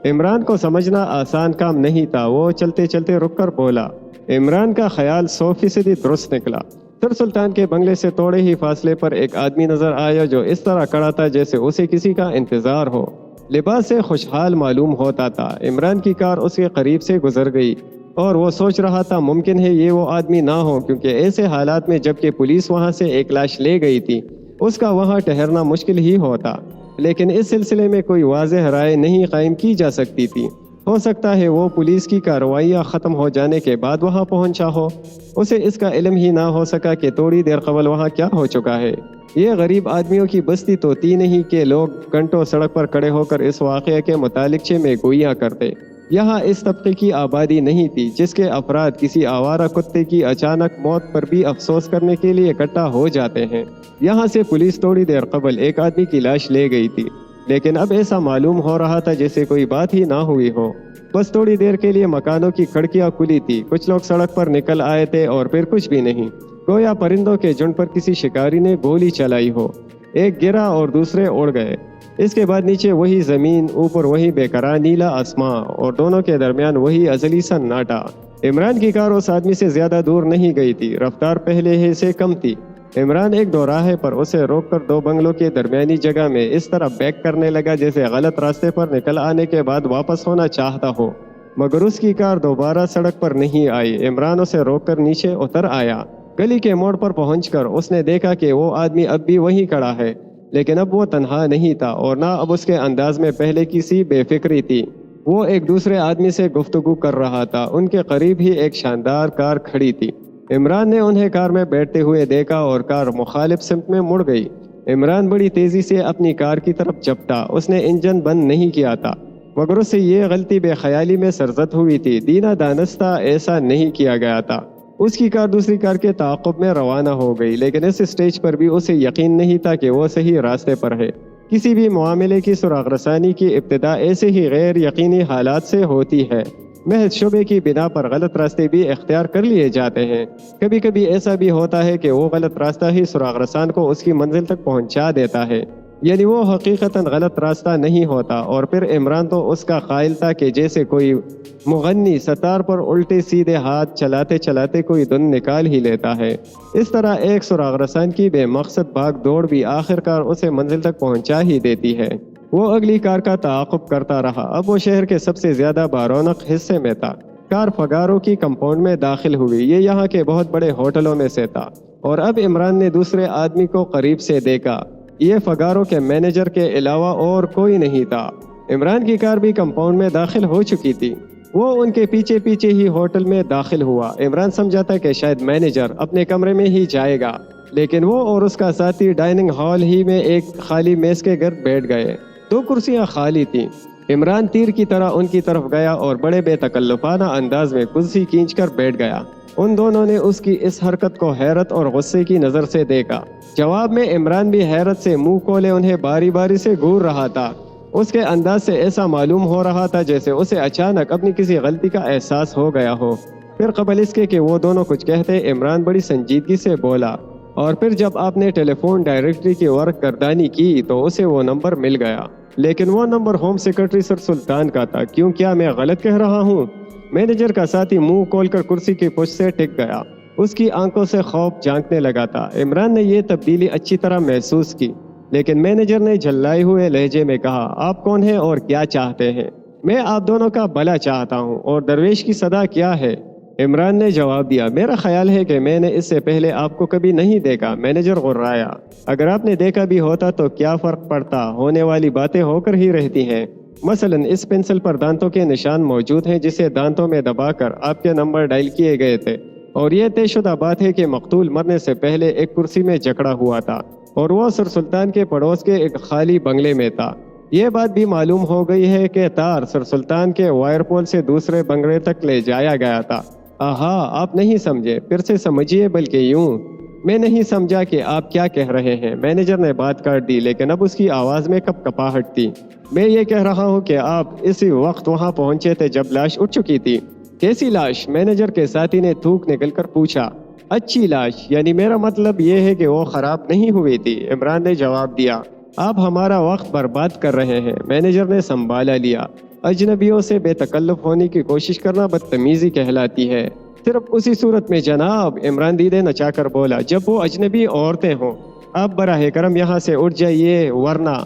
عمران کو سمجھنا آسان کام نہیں تھا۔ وہ چلتے چلتے رک کر بولا۔ عمران کا خیال 100% درست نکلا۔ سر سلطان کے بنگلے سے تھوڑے ہی فاصلے پر ایک آدمی نظر آیا جو اس طرح کھڑا تھا جیسے اسے کسی کا انتظار ہو۔ لباس سے خوشحال معلوم ہوتا تھا۔ عمران کی کار اس کے قریب سے گزر گئی اور وہ سوچ رہا تھا ممکن ہے یہ وہ آدمی نہ ہو، کیونکہ ایسے حالات میں جبکہ پولیس وہاں سے ایک لاش لے گئی تھی اس کا وہاں ٹھہرنا مشکل ہی ہوتا، لیکن اس سلسلے میں کوئی واضح رائے نہیں قائم کی جا سکتی تھی۔ ہو سکتا ہے وہ پولیس کی کارروائیاں ختم ہو جانے کے بعد وہاں پہنچا ہو، اسے اس کا علم ہی نہ ہو سکا کہ تھوڑی دیر قبل وہاں کیا ہو چکا ہے۔ یہ غریب آدمیوں کی بستی تو تھی نہیں کہ لوگ گھنٹوں سڑک پر کھڑے ہو کر اس واقعے کے متعلق میں گوئیاں کرتے۔ یہاں اس طبقے کی آبادی نہیں تھی جس کے افراد کسی آوارہ کتے کی اچانک موت پر بھی افسوس کرنے کے لیے اکٹھا ہو جاتے ہیں۔ یہاں سے پولیس تھوڑی دیر قبل ایک آدمی کی لاش لے گئی تھی، لیکن اب ایسا معلوم ہو رہا تھا جیسے کوئی بات ہی نہ ہوئی ہو۔ بس تھوڑی دیر کے لیے مکانوں کی کھڑکیاں کھلی تھی، کچھ لوگ سڑک پر نکل آئے تھے اور پھر کچھ بھی نہیں، گویا پرندوں کے جھنڈ پر کسی شکاری نے گولی چلائی ہو۔ ایک گرا اور دوسرے اڑ گئے۔ اس کے بعد نیچے وہی زمین، اوپر وہی بے قرار نیلا آسمان، اور دونوں کے درمیان وہی ازلی سناٹا۔ عمران کی کار اس آدمی سے زیادہ دور نہیں گئی تھی، رفتار پہلے ہی سے کم تھی۔ عمران ایک دوراہے پر اسے روک کر دو بنگلوں کے درمیانی جگہ میں اس طرح بیک کرنے لگا جیسے غلط راستے پر نکل آنے کے بعد واپس ہونا چاہتا ہو، مگر اس کی کار دوبارہ سڑک پر نہیں آئی۔ عمران اسے روک کر نیچے اتر آیا۔ گلی کے موڑ پر پہنچ کر اس نے دیکھا کہ وہ آدمی اب بھی وہیں کھڑا ہے، لیکن اب وہ تنہا نہیں تھا اور نہ اب اس کے انداز میں پہلے کی سی بے فکری تھی۔ وہ ایک دوسرے آدمی سے گفتگو کر رہا تھا۔ ان کے قریب ہی ایک شاندار کار کھڑی تھی۔ عمران نے انہیں کار میں بیٹھتے ہوئے دیکھا اور کار مخالف سمت میں مڑ گئی۔ عمران بڑی تیزی سے اپنی کار کی طرف جھپٹا۔ اس نے انجن بند نہیں کیا تھا، مگر اس سے یہ غلطی بے خیالی میں سرزد ہوئی تھی۔ دینا دانستہ ایسا نہیں کیا گیا تھا۔ اس کی کار دوسری کار کے تعاقب میں روانہ ہو گئی، لیکن اس اسٹیج پر بھی اسے یقین نہیں تھا کہ وہ صحیح راستے پر ہے۔ کسی بھی معاملے کی سراغ رسانی کی ابتدا ایسے ہی غیر یقینی حالات سے ہوتی ہے۔ محض شبے کی بنا پر غلط راستے بھی اختیار کر لیے جاتے ہیں۔ کبھی کبھی ایسا بھی ہوتا ہے کہ وہ غلط راستہ ہی سراغ رسان کو اس کی منزل تک پہنچا دیتا ہے، یعنی وہ حقیقتاً غلط راستہ نہیں ہوتا۔ اور پھر عمران تو اس کا قائل تھا کہ جیسے کوئی مغنی ستار پر الٹے سیدھے ہاتھ چلاتے چلاتے کوئی دھن نکال ہی لیتا ہے، اس طرح ایک سراغ رسان کی بے مقصد بھاگ دوڑ بھی آخرکار اسے منزل تک پہنچا ہی دیتی ہے۔ وہ اگلی کار کا تعاقب کرتا رہا۔ اب وہ شہر کے سب سے زیادہ بارونق حصے میں تھا۔ کار فگارو کی کمپاؤنڈ میں داخل ہوئی۔ یہ یہاں کے بہت بڑے ہوٹلوں میں سے تھا، اور اب عمران نے دوسرے آدمی کو قریب سے دیکھا۔ یہ فگارو کے مینیجر کے علاوہ اور کوئی نہیں تھا۔ عمران کی کار بھی کمپاؤنڈ میں داخل ہو چکی تھی۔ وہ ان کے پیچھے پیچھے ہی ہوٹل میں داخل ہوا۔ عمران سمجھا تھا کہ شاید مینیجر اپنے کمرے میں ہی جائے گا، لیکن وہ اور اس کا ساتھی ڈائننگ ہال ہی میں ایک خالی میز کے گرد بیٹھ گئے۔ 2 کرسیاں خالی تھیں۔ عمران تیر کی طرح ان کی طرف گیا اور بڑے بے تکلفانہ انداز میں کرسی کھینچ کر بیٹھ گیا۔ ان دونوں نے اس کی اس حرکت کو حیرت اور غصے کی نظر سے دیکھا۔ جواب میں عمران بھی حیرت سے منہ کھولے انہیں باری باری سے گھور رہا تھا۔ اس کے انداز سے ایسا معلوم ہو رہا تھا جیسے اسے اچانک اپنی کسی غلطی کا احساس ہو گیا ہو۔ پھر قبل اس کے کہ وہ دونوں کچھ کہتے، عمران بڑی سنجیدگی سے بولا، اور پھر جب آپ نے ٹیلی فون ڈائریکٹری کی ورک گردانی کی تو اسے وہ نمبر مل گیا، لیکن وہ نمبر ہوم سیکرٹری سر سلطان کا تھا۔ کیوں، کیا میں غلط کہہ رہا ہوں؟ مینیجر کا ساتھی منہ کھول کر کرسی کی پشت سے ٹک گیا۔ اس کی آنکھوں سے خوف جھانکنے لگا تھا۔ عمران نے یہ تبدیلی اچھی طرح محسوس کی، لیکن مینیجر نے جھلائے ہوئے لہجے میں کہا، آپ کون ہیں اور کیا چاہتے ہیں؟ میں آپ دونوں کا بھلا چاہتا ہوں، اور درویش کی صدا کیا ہے؟ عمران نے جواب دیا، میرا خیال ہے کہ میں نے اس سے پہلے آپ کو کبھی نہیں دیکھا۔ مینیجر غرایا، اگر آپ نے دیکھا بھی ہوتا تو کیا فرق پڑتا، ہونے والی باتیں ہو کر ہی رہتی ہیں۔ مثلاً اس پنسل پر دانتوں کے نشان موجود ہیں جسے دانتوں میں دبا کر آپ کے نمبر ڈائل کیے گئے تھے، اور یہ طے شدہ بات ہے کہ مقتول مرنے سے پہلے ایک کرسی میں جکڑا ہوا تھا اور وہ سر سلطان کے پڑوس کے ایک خالی بنگلے میں تھا۔ یہ بات بھی معلوم ہو گئی ہے کہ تار سر سلطان کے وائر پول سے دوسرے بنگلے تک لے جایا گیا تھا۔ آہا، آپ نہیں سمجھے، پھر سے سمجھیے، بلکہ یوں۔ میں نہیں سمجھا کہ آپ کیا کہہ رہے ہیں۔ مینیجر نے بات کاٹ دی، لیکن اب اس کی آواز میں کپ کپاہٹ تھی۔ میں یہ کہہ رہا ہوں کہ آپ اسی وقت وہاں پہنچے تھے جب لاش اٹھ چکی تھی۔ کیسی لاش؟ مینیجر کے ساتھی نے تھوک نکل کر پوچھا۔ اچھی لاش، یعنی میرا مطلب یہ ہے کہ وہ خراب نہیں ہوئی تھی، عمران نے جواب دیا۔ آپ ہمارا وقت برباد کر رہے ہیں۔ مینیجر نے سنبھالا لیا۔ اجنبیوں سے بے تکلف ہونے کی کوشش کرنا بدتمیزی کہلاتی ہے۔ صرف اسی صورت میں جناب، عمران دیدے نچا کر بولا، جب وہ اجنبی عورتیں ہوں۔ آپ براہ کرم یہاں سے اٹھ جائیے، ورنہ۔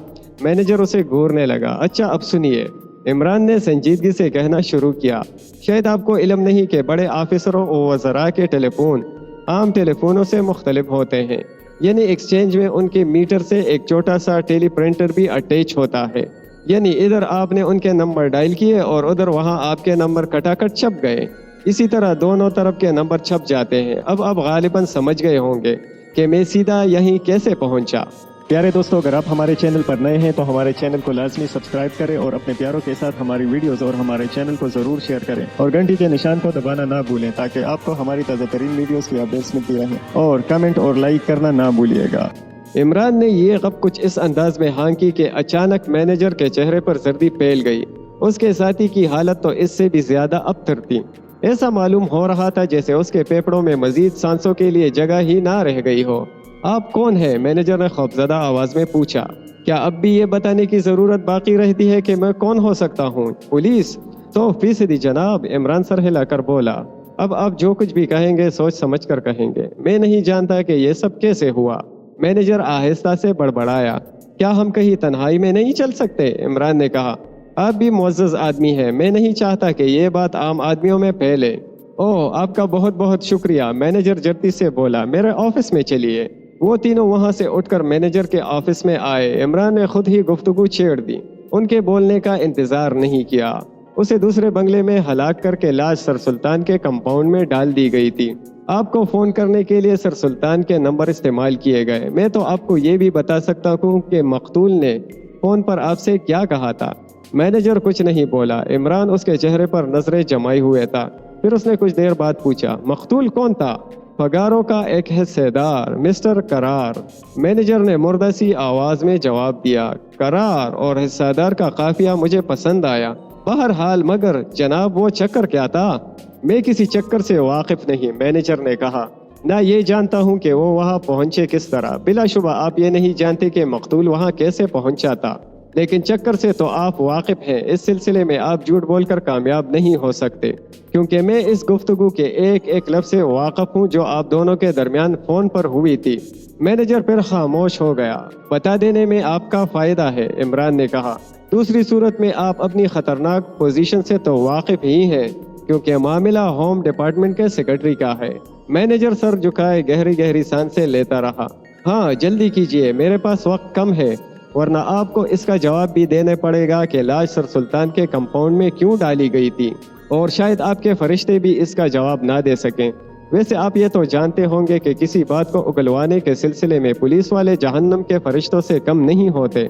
مینیجر اسے گھورنے لگا۔ اچھا، اب سنیے، عمران نے سنجیدگی سے کہنا شروع کیا۔ شاید آپ کو علم نہیں کہ بڑے آفیسروں اور وزراء کے ٹیلی فون عام ٹیلی فونوں سے مختلف ہوتے ہیں، یعنی ایکسچینج میں ان کے میٹر سے ایک چھوٹا سا ٹیلی پرنٹر بھی اٹیچ ہوتا ہے، یعنی ادھر آپ نے ان کے نمبر ڈائل کیے اور ادھر وہاں آپ کے نمبر کٹا کٹ چھپ گئے۔ اسی طرح دونوں طرف کے نمبر چھپ جاتے ہیں۔ اب آپ غالباً سمجھ گئے ہوں گے کہ میں سیدھا یہیں کیسے پہنچا۔ پیارے دوستو، اگر آپ ہمارے چینل پر نئے ہیں تو ہمارے چینل کو لازمی سبسکرائب کریں اور اپنے پیاروں کے ساتھ ہماری ویڈیوز اور ہمارے چینل کو ضرور شیئر کریں، اور گھنٹی کے نشان کو دبانا نہ بھولیں تاکہ آپ کو ہماری تازہ ترین ویڈیوز کی اپڈیٹس ملتی رہیں، اور کمنٹ اور لائک کرنا نہ بھولیے گا۔ عمران نے یہ غب کچھ اس انداز میں ہانکی کہ اچانک مینیجر کے چہرے پر زردی پھیل گئی۔ اس کے ساتھی کی حالت تو اس سے بھی زیادہ ابتر تھی۔ ایسا معلوم ہو رہا تھا جیسے اس کے پھیپھڑوں میں مزید سانسوں کے لیے جگہ ہی نہ رہ گئی ہو۔ آپ کون ہیں؟ مینیجر نے خوفزدہ آواز میں پوچھا۔ کیا اب بھی یہ بتانے کی ضرورت باقی رہتی ہے کہ میں کون ہو سکتا ہوں؟ پولیس؟ 100% جناب، عمران سر ہلا کر بولا۔ اب آپ جو کچھ بھی کہیں گے سوچ سمجھ کر کہیں گے۔ میں نہیں جانتا کہ یہ سب کیسے ہوا۔ مینیجر آہستہ سے بڑبڑایا۔ کیا ہم کہیں تنہائی میں نہیں چل سکتے؟ عمران نے کہا۔ آپ بھی معزز آدمی ہیں، میں نہیں چاہتا کہ یہ بات عام آدمیوں میں پھیلے۔ اوہ، آپ کا بہت بہت شکریہ، مینیجر جلدی سے بولا۔ میرے آفس میں چلیے۔ وہ تینوں وہاں سے اٹھ کر مینیجر کے آفس میں آئے۔ عمران نے خود ہی گفتگو چھیڑ دی، ان کے بولنے کا انتظار نہیں کیا۔ اسے دوسرے بنگلے میں ہلاک کر کے لاش سر سلطان کے کمپاؤنڈ میں ڈال دی گئی تھی۔ آپ کو فون کرنے کے لیے سر سلطان کے نمبر استعمال کیے گئے۔ میں تو آپ کو یہ بھی بتا سکتا ہوں کہ مقتول نے فون پر آپ سے کیا کہا تھا۔ مینیجر کچھ نہیں بولا۔ عمران اس کے چہرے پر نظریں جمائے ہوئے تھا۔ پھر اس نے کچھ دیر بعد پوچھا، مقتول کون تھا؟ پگاروں کا ایک حصے دار، مسٹر کرار، مینیجر نے مردہ سی آواز میں جواب دیا۔ کرار اور حصہ دار کا قافیہ مجھے پسند آیا۔ بہرحال مگر جناب وہ چکر کیا تھا؟ میں کسی چکر سے واقف نہیں، مینیجر نے کہا۔ نہ یہ جانتا ہوں کہ وہ وہاں پہنچے کس طرح۔ بلا شبہ آپ یہ نہیں جانتے کہ مقتول وہاں کیسے پہنچا تھا، لیکن چکر سے تو آپ واقف ہیں۔ اس سلسلے میں آپ جھوٹ بول کر کامیاب نہیں ہو سکتے، کیونکہ میں اس گفتگو کے ایک ایک لفظ سے واقف ہوں جو آپ دونوں کے درمیان فون پر ہوئی تھی۔ مینیجر پھر خاموش ہو گیا۔ بتا دینے میں آپ کا فائدہ ہے، عمران نے کہا۔ دوسری صورت میں آپ اپنی خطرناک پوزیشن سے تو واقف ہی ہیں، کیونکہ معاملہ ہوم ڈپارٹمنٹ کے سیکرٹری کا ہے۔ مینیجر سر جھکائے گہری گہری سانسیں لیتا رہا۔ ہاں جلدی کیجیے، میرے پاس وقت کم ہے، ورنہ آپ کو اس کا جواب بھی دینے پڑے گا کہ لاش سر سلطان کے کمپاؤنڈ میں کیوں ڈالی گئی تھی اور شاید آپ کے فرشتے بھی اس کا جواب نہ دے سکیں۔ ویسے آپ یہ تو جانتے ہوں گے کہ کسی بات کو اگلوانے کے سلسلے میں پولیس والے جہنم کے فرشتوں سے کم نہیں ہوتے۔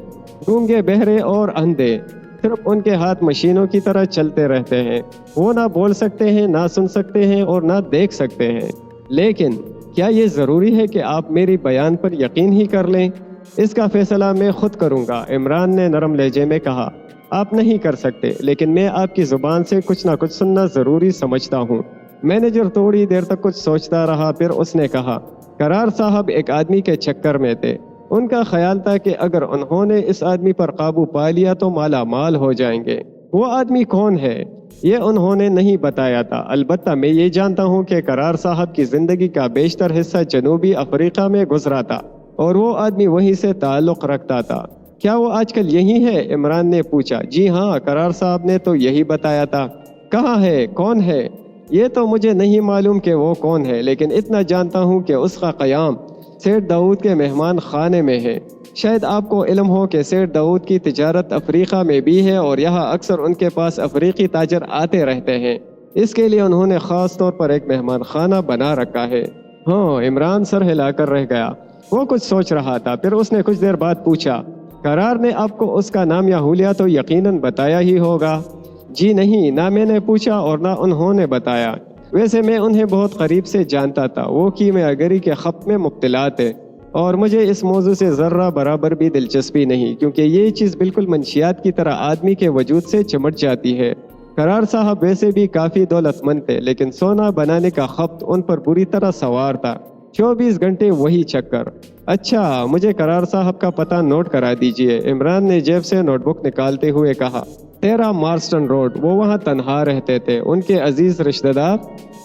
گونگے، بہرے اور اندھے، صرف ان کے ہاتھ مشینوں کی طرح چلتے رہتے ہیں۔ وہ نہ بول سکتے ہیں، نہ سن سکتے ہیں اور نہ دیکھ سکتے ہیں۔ لیکن کیا یہ ضروری ہے کہ آپ میری بیان پر یقین ہی کر لیں؟ اس کا فیصلہ میں خود کروں گا، عمران نے نرم لہجے میں کہا۔ آپ نہیں کر سکتے، لیکن میں آپ کی زبان سے کچھ نہ کچھ سننا ضروری سمجھتا ہوں۔ مینیجر تھوڑی دیر تک کچھ سوچتا رہا، پھر اس نے کہا، قرار صاحب ایک آدمی کے چکر میں تھے۔ ان کا خیال تھا کہ اگر انہوں نے اس آدمی پر قابو پا لیا تو مالا مال ہو جائیں گے۔ وہ آدمی کون ہے یہ انہوں نے نہیں بتایا تھا، البتہ میں یہ جانتا ہوں کہ قرار صاحب کی زندگی کا بیشتر حصہ جنوبی افریقہ میں گزرا تھا اور وہ آدمی وہیں سے تعلق رکھتا تھا۔ کیا وہ آج کل یہی ہے؟ عمران نے پوچھا۔ جی ہاں، قرار صاحب نے تو یہی بتایا تھا۔ کہاں ہے؟ کون ہے؟ یہ تو مجھے نہیں معلوم کہ وہ کون ہے، لیکن اتنا جانتا ہوں کہ اس کا قیام سیٹ داؤد کے مہمان خانے میں ہے۔ شاید آپ کو علم ہو کہ سیٹ داؤد کی تجارت افریقہ میں بھی ہے اور یہاں اکثر ان کے پاس افریقی تاجر آتے رہتے ہیں۔ اس کے لیے انہوں نے خاص طور پر ایک مہمان خانہ بنا رکھا ہے۔ ہاں، عمران سر ہلا کر رہ گیا۔ وہ کچھ سوچ رہا تھا، پھر اس نے کچھ دیر بعد پوچھا، قرار نے آپ کو اس کا نام یا حلیہ تو یقیناً بتایا ہی ہوگا؟ جی نہیں، نہ میں نے پوچھا اور نہ انہوں نے بتایا۔ ویسے میں انہیں بہت قریب سے جانتا تھا، وہ کیمیاگری گری کے خط میں مبتلا تھے اور مجھے اس موضوع سے ذرہ برابر بھی دلچسپی نہیں، کیونکہ یہ چیز بالکل منشیات کی طرح آدمی کے وجود سے چمٹ جاتی ہے۔ قرار صاحب ویسے بھی کافی دولت مند تھے، لیکن سونا بنانے کا خبت ان پر بری طرح سوار تھا۔ 24 گھنٹے وہی چکر۔ اچھا، مجھے قرار صاحب کا پتہ نوٹ کرا دیجئے، عمران نے جیب سے نوٹ بک نکالتے ہوئے کہا۔ 13 مارسٹن روڈ۔ وہ وہاں تنہا رہتے تھے۔ ان کے عزیز رشتہ دار؟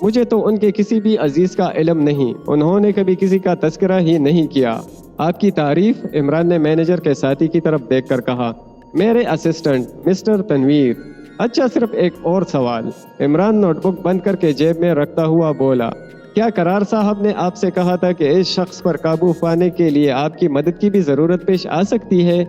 مجھے تو ان کے کسی بھی عزیز کا علم نہیں، انہوں نے کبھی کسی کا تذکرہ ہی نہیں کیا۔ آپ کی تعریف؟ عمران نے مینیجر کے ساتھی کی طرف دیکھ کر کہا۔ میرے اسسٹنٹ مسٹر تنویر۔ اچھا، صرف ایک اور سوال، عمران نوٹ بک بند کر کے جیب میں رکھتا ہوا بولا۔ کیا قرار صاحب نے آپ سے کہا تھا کہ اس شخص پر قابو پانے کے لیے آپ کی مدد کی بھی ضرورت پیش آ سکتی ہے؟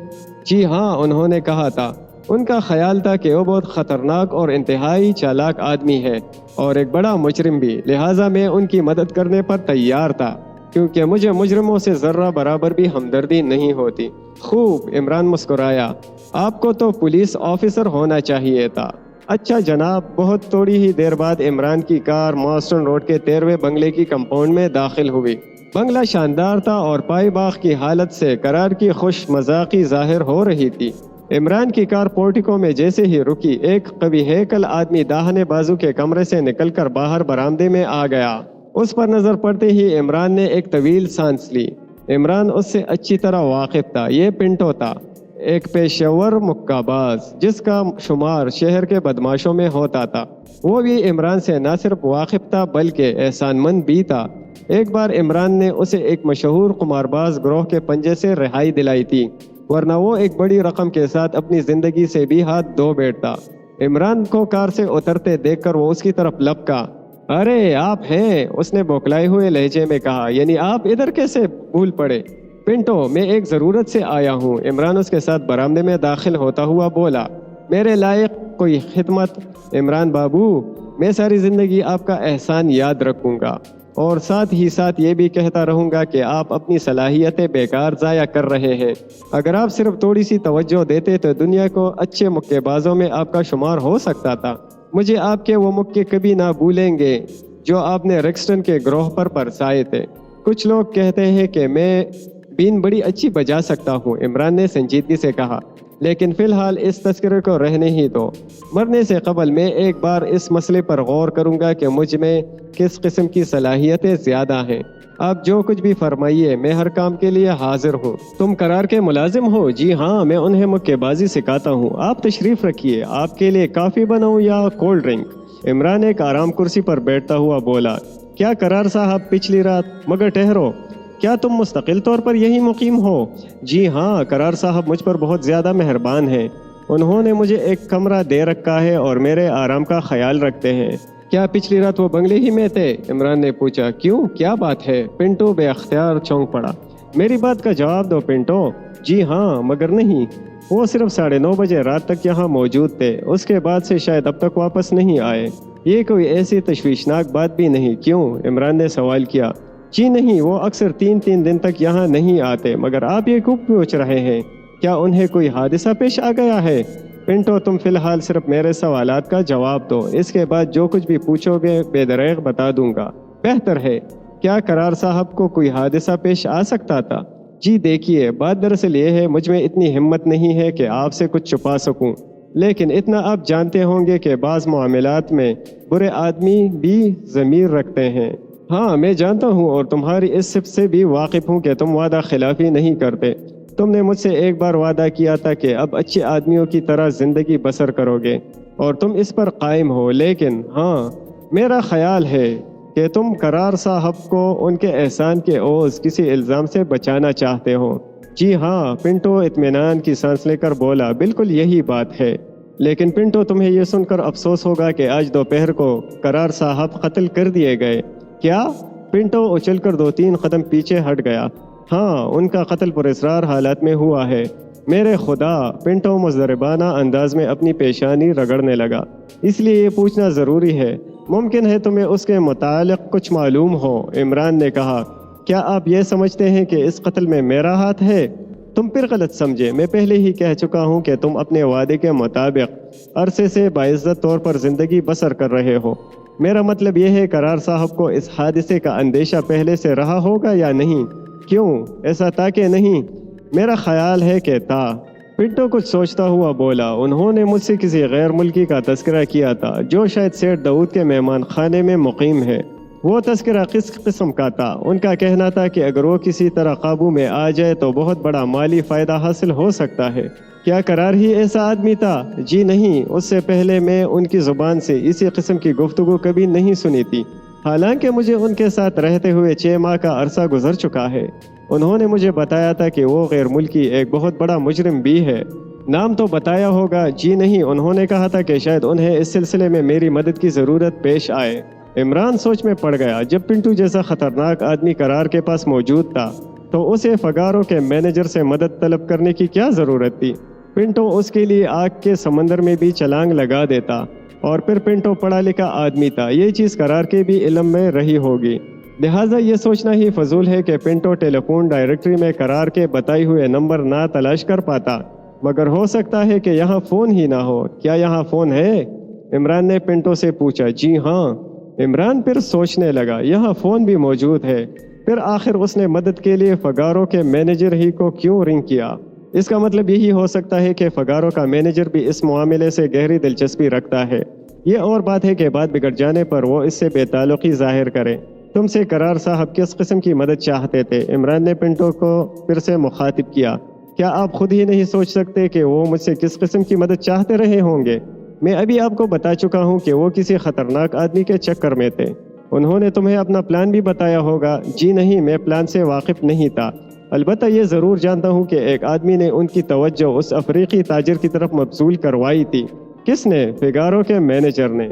جی ہاں، انہوں نے کہا تھا۔ ان کا خیال تھا کہ وہ بہت خطرناک اور انتہائی چالاک آدمی ہے اور ایک بڑا مجرم بھی، لہٰذا میں ان کی مدد کرنے پر تیار تھا، کیونکہ مجھے مجرموں سے ذرہ برابر بھی ہمدردی نہیں ہوتی۔ خوب، عمران مسکرایا۔ آپ کو تو پولیس آفیسر ہونا چاہیے تھا۔ اچھا جناب۔ بہت تھوڑی ہی دیر بعد عمران کی کار مارسٹن روڈ کے 13ویں بنگلے کی کمپاؤنڈ میں داخل ہوئی۔ بنگلہ شاندار تھا اور پائی باغ کی حالت سے قرار کی خوش مذاقی ظاہر ہو رہی تھی۔ عمران کی کار پورٹیکو میں جیسے ہی رکی، ایک قوی ہیکل آدمی داہنے بازو کے کمرے سے نکل کر باہر برآمدے میں آ گیا۔ اس پر نظر پڑتے ہی عمران نے ایک طویل سانس لی۔ عمران اس سے اچھی طرح واقف تھا۔ یہ پنٹو تھا، ایک پیشہ ور مکہ باز جس کا شمار شہر کے بدماشوں میں ہوتا تھا۔ وہ بھی عمران سے نہ صرف واقف تھا بلکہ احسان مند بھی تھا۔ ایک بار عمران نے اسے ایک مشہور قمارباز گروہ کے پنجے سے رہائی دلائی تھی، ورنہ وہ ایک بڑی رقم کے ساتھ اپنی زندگی سے بھی ہاتھ دھو بیٹھتا۔ عمران کو کار سے اترتے دیکھ کر وہ اس کی طرف لپکا۔ ارے آپ ہیں؟ اس نے بوکلائے ہوئے لہجے میں کہا۔ یعنی آپ ادھر کیسے بھول پڑے؟ پنٹو، میں ایک ضرورت سے آیا ہوں، عمران اس کے ساتھ برآمدے میں داخل ہوتا ہوا بولا۔ میرے لائق کوئی خدمت؟ عمران بابو، میں ساری زندگی آپ کا احسان یاد رکھوں گا اور ساتھ ہی ساتھ یہ بھی کہتا رہوں گا کہ آپ اپنی صلاحیتیں بیکار ضائع کر رہے ہیں۔ اگر آپ صرف تھوڑی سی توجہ دیتے تو دنیا کو اچھے مکے بازوں میں آپ کا شمار ہو سکتا تھا۔ مجھے آپ کے وہ مکے کبھی نہ بھولیں گے جو آپ نے ریکسٹن کے گروہ پر برسائے تھے۔ کچھ لوگ کہتے ہیں کہ میں بین بڑی اچھی بجا سکتا ہوں، عمران نے سنجیدگی سے کہا، لیکن فی الحال اس تذکرے کو رہنے ہی دو۔ مرنے سے قبل میں ایک بار اس مسئلے پر غور کروں گا کہ مجھ میں کس قسم کی صلاحیتیں زیادہ ہیں۔ آپ جو کچھ بھی فرمائیے، میں ہر کام کے لیے حاضر ہوں۔ تم قرار کے ملازم ہو؟ جی ہاں، میں انہیں مکے بازی سکھاتا ہوں۔ آپ تشریف رکھیے، آپ کے لیے کافی بناؤں یا کولڈ ڈرنک؟ عمران ایک آرام کرسی پر بیٹھتا ہوا بولا۔ کیا قرار صاحب پچھلی رات؟ مگر ٹھہرو، کیا تم مستقل طور پر یہی مقیم ہو؟ جی ہاں، قرار صاحب مجھ پر بہت زیادہ مہربان ہیں۔ انہوں نے مجھے ایک کمرہ دے رکھا ہے اور میرے آرام کا خیال رکھتے ہیں۔ کیا پچھلی رات وہ بنگلے ہی میں تھے؟ عمران نے پوچھا۔ کیوں، کیا بات ہے؟ پنٹو بے اختیار چونک پڑا۔ میری بات کا جواب دو پنٹو۔ جی ہاں، مگر نہیں۔ وہ صرف 9:30 بجے رات تک یہاں موجود تھے، اس کے بعد سے شاید اب تک واپس نہیں آئے۔ یہ کوئی ایسی تشویشناک بات بھی نہیں، کیوں؟ عمران نے سوال کیا۔ جی نہیں، وہ اکثر 3 دن تک یہاں نہیں آتے، مگر آپ یہ کیوں پوچھ رہے ہیں؟ کیا انہیں کوئی حادثہ پیش آ گیا ہے؟ پنٹو، تم فی الحال صرف میرے سوالات کا جواب دو، اس کے بعد جو کچھ بھی پوچھو گے بے دریغ بتا دوں گا۔ بہتر ہے۔ کیا قرار صاحب کو کوئی حادثہ پیش آ سکتا تھا؟ جی دیکھیے، بات دراصل یہ ہے، مجھ میں اتنی ہمت نہیں ہے کہ آپ سے کچھ چھپا سکوں، لیکن اتنا آپ جانتے ہوں گے کہ بعض معاملات میں برے آدمی بھی ضمیر رکھتے ہیں۔ ہاں میں جانتا ہوں، اور تمہاری اس صفت سے بھی واقف ہوں کہ تم وعدہ خلافی نہیں کرتے۔ تم نے مجھ سے ایک بار وعدہ کیا تھا کہ اب اچھے آدمیوں کی طرح زندگی بسر کرو گے، اور تم اس پر قائم ہو، لیکن ہاں میرا خیال ہے کہ تم قرار صاحب کو ان کے احسان کے عوض کسی الزام سے بچانا چاہتے ہو۔ جی ہاں، پنٹو اطمینان کی سانس لے کر بولا، بالکل یہی بات ہے۔ لیکن پنٹو، تمہیں یہ سن کر افسوس ہوگا کہ آج دوپہر کو قرار صاحب قتل کر دیے گئے۔ کیا؟ پنٹو اچھل کر 2-3 قدم پیچھے ہٹ گیا۔ ہاں، ان کا قتل پراسرار حالات میں ہوا ہے۔ میرے خدا! پنٹو مضطربانہ انداز میں اپنی پیشانی رگڑنے لگا۔ اس لیے یہ پوچھنا ضروری ہے، ممکن ہے تمہیں اس کے متعلق کچھ معلوم ہو؟ عمران نے کہا۔ کیا آپ یہ سمجھتے ہیں کہ اس قتل میں میرا ہاتھ ہے؟ تم پھر غلط سمجھے، میں پہلے ہی کہہ چکا ہوں کہ تم اپنے وعدے کے مطابق عرصے سے باعزت طور پر زندگی بسر کر رہے ہو۔ میرا مطلب یہ ہے، قرار صاحب کو اس حادثے کا اندیشہ پہلے سے رہا ہوگا یا نہیں؟ کیوں ایسا تھا کہ نہیں؟ میرا خیال ہے کہ تھا۔ پنٹو کچھ سوچتا ہوا بولا، انہوں نے مجھ سے کسی غیر ملکی کا تذکرہ کیا تھا جو شاید سیٹ داؤد کے مہمان خانے میں مقیم ہے۔ وہ تذکرہ کس قسم کا تھا؟ ان کا کہنا تھا کہ اگر وہ کسی طرح قابو میں آ جائے تو بہت بڑا مالی فائدہ حاصل ہو سکتا ہے۔ کیا قرار ہی ایسا آدمی تھا؟ جی نہیں، اس سے پہلے میں ان کی زبان سے اسی قسم کی گفتگو کبھی نہیں سنی تھی، حالانکہ مجھے ان کے ساتھ رہتے ہوئے 6 ماہ کا عرصہ گزر چکا ہے۔ انہوں نے مجھے بتایا تھا کہ وہ غیر ملکی ایک بہت بڑا مجرم بھی ہے۔ نام تو بتایا ہوگا؟ جی نہیں، انہوں نے کہا تھا کہ شاید انہیں اس سلسلے میں میری مدد کی ضرورت پیش آئے۔ عمران سوچ میں پڑ گیا، جب پنٹو جیسا خطرناک آدمی قرار کے پاس موجود تھا تو اسے فگارو کے مینیجر سے مدد طلب کرنے کی کیا ضرورت تھی؟ پنٹو اس کے لیے آگ کے سمندر میں بھی چھلانگ لگا دیتا، اور پھر پنٹو پڑھا لکھا آدمی تھا، یہ چیز قرار کے بھی علم میں رہی ہوگی۔ لہٰذا یہ سوچنا ہی فضول ہے کہ پنٹو ٹیلی فون ڈائریکٹری میں قرار کے بتائے ہوئے نمبر نہ تلاش کر پاتا، مگر ہو سکتا ہے کہ یہاں فون ہی نہ ہو۔ کیا یہاں فون ہے؟ عمران نے پنٹو سے پوچھا۔ جی ہاں۔ عمران پھر سوچنے لگا، یہاں فون بھی موجود ہے، پھر آخر اس نے مدد کے لیے فگارو کے مینیجر ہی کو کیوں رنگ کیا؟ اس کا مطلب یہی ہو سکتا ہے کہ فگارو کا مینیجر بھی اس معاملے سے گہری دلچسپی رکھتا ہے۔ یہ اور بات ہے کہ بات بگڑ جانے پر وہ اس سے بے تعلقی ظاہر کرے۔ تم سے قرار صاحب کس قسم کی مدد چاہتے تھے؟ عمران نے پنٹو کو پھر سے مخاطب کیا۔ کیا آپ خود ہی نہیں سوچ سکتے کہ وہ مجھ سے کس قسم کی مدد چاہتے رہے ہوں گے؟ میں ابھی آپ کو بتا چکا ہوں کہ وہ کسی خطرناک آدمی کے چکر میں تھے۔ انہوں نے تمہیں اپنا پلان بھی بتایا ہوگا؟ جی نہیں، میں پلان سے واقف نہیں تھا، البتہ یہ ضرور جانتا ہوں کہ ایک آدمی نے ان کی توجہ اس افریقی تاجر کی طرف مبذول کروائی تھی۔ کس نے؟ فگارو کے مینیجر نے۔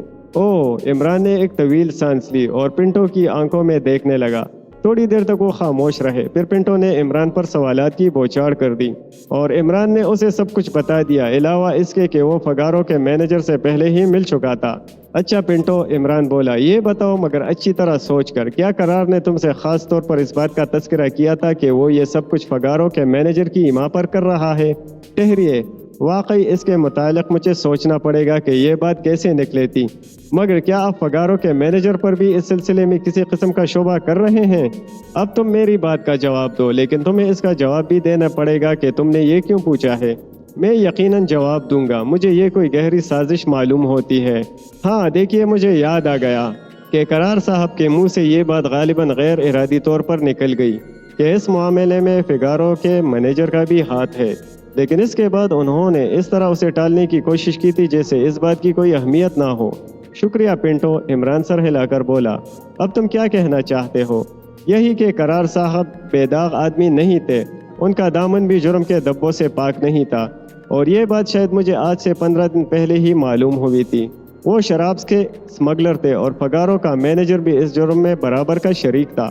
عمران نے ایک طویل سانس لی اور پنٹو کی آنکھوں میں دیکھنے لگا۔ تھوڑی دیر تک وہ خاموش رہے، پھر پنٹو نے عمران پر سوالات کی بوچھاڑ کر دی، اور عمران نے اسے سب کچھ بتا دیا، علاوہ اس کے کہ وہ فگارو کے مینیجر سے پہلے ہی مل چکا تھا۔ اچھا پنٹو، عمران بولا، یہ بتاؤ مگر اچھی طرح سوچ کر، کیا قرار نے تم سے خاص طور پر اس بات کا تذکرہ کیا تھا کہ وہ یہ سب کچھ فگارو کے مینیجر کی ایما پر کر رہا ہے؟ ٹھہریے، واقعی اس کے متعلق مجھے سوچنا پڑے گا کہ یہ بات کیسے نکلے تھی، مگر کیا آپ فگارو کے مینیجر پر بھی اس سلسلے میں کسی قسم کا شبہ کر رہے ہیں؟ اب تم میری بات کا جواب دو، لیکن تمہیں اس کا جواب بھی دینا پڑے گا کہ تم نے یہ کیوں پوچھا ہے۔ میں یقیناً جواب دوں گا، مجھے یہ کوئی گہری سازش معلوم ہوتی ہے۔ ہاں دیکھیے، مجھے یاد آ گیا کہ قرار صاحب کے منہ سے یہ بات غالباً غیر ارادی طور پر نکل گئی کہ اس معاملے میں فگارو کے مینیجر کا بھی ہاتھ ہے، لیکن اس کے بعد انہوں نے اس طرح اسے ٹالنے کی کوشش کی تھی جیسے اس بات کی کوئی اہمیت نہ ہو۔ شکریہ پنٹو، عمران سر ہلا کر بولا۔ اب تم کیا کہنا چاہتے ہو؟ یہی کہ قرار صاحب بے داغ آدمی نہیں تھے، ان کا دامن بھی جرم کے دبوں سے پاک نہیں تھا، اور یہ بات شاید مجھے آج سے 15 دن پہلے ہی معلوم ہوئی تھی۔ وہ شراب کے اسمگلر تھے اور فگارو کا مینیجر بھی اس جرم میں برابر کا شریک تھا۔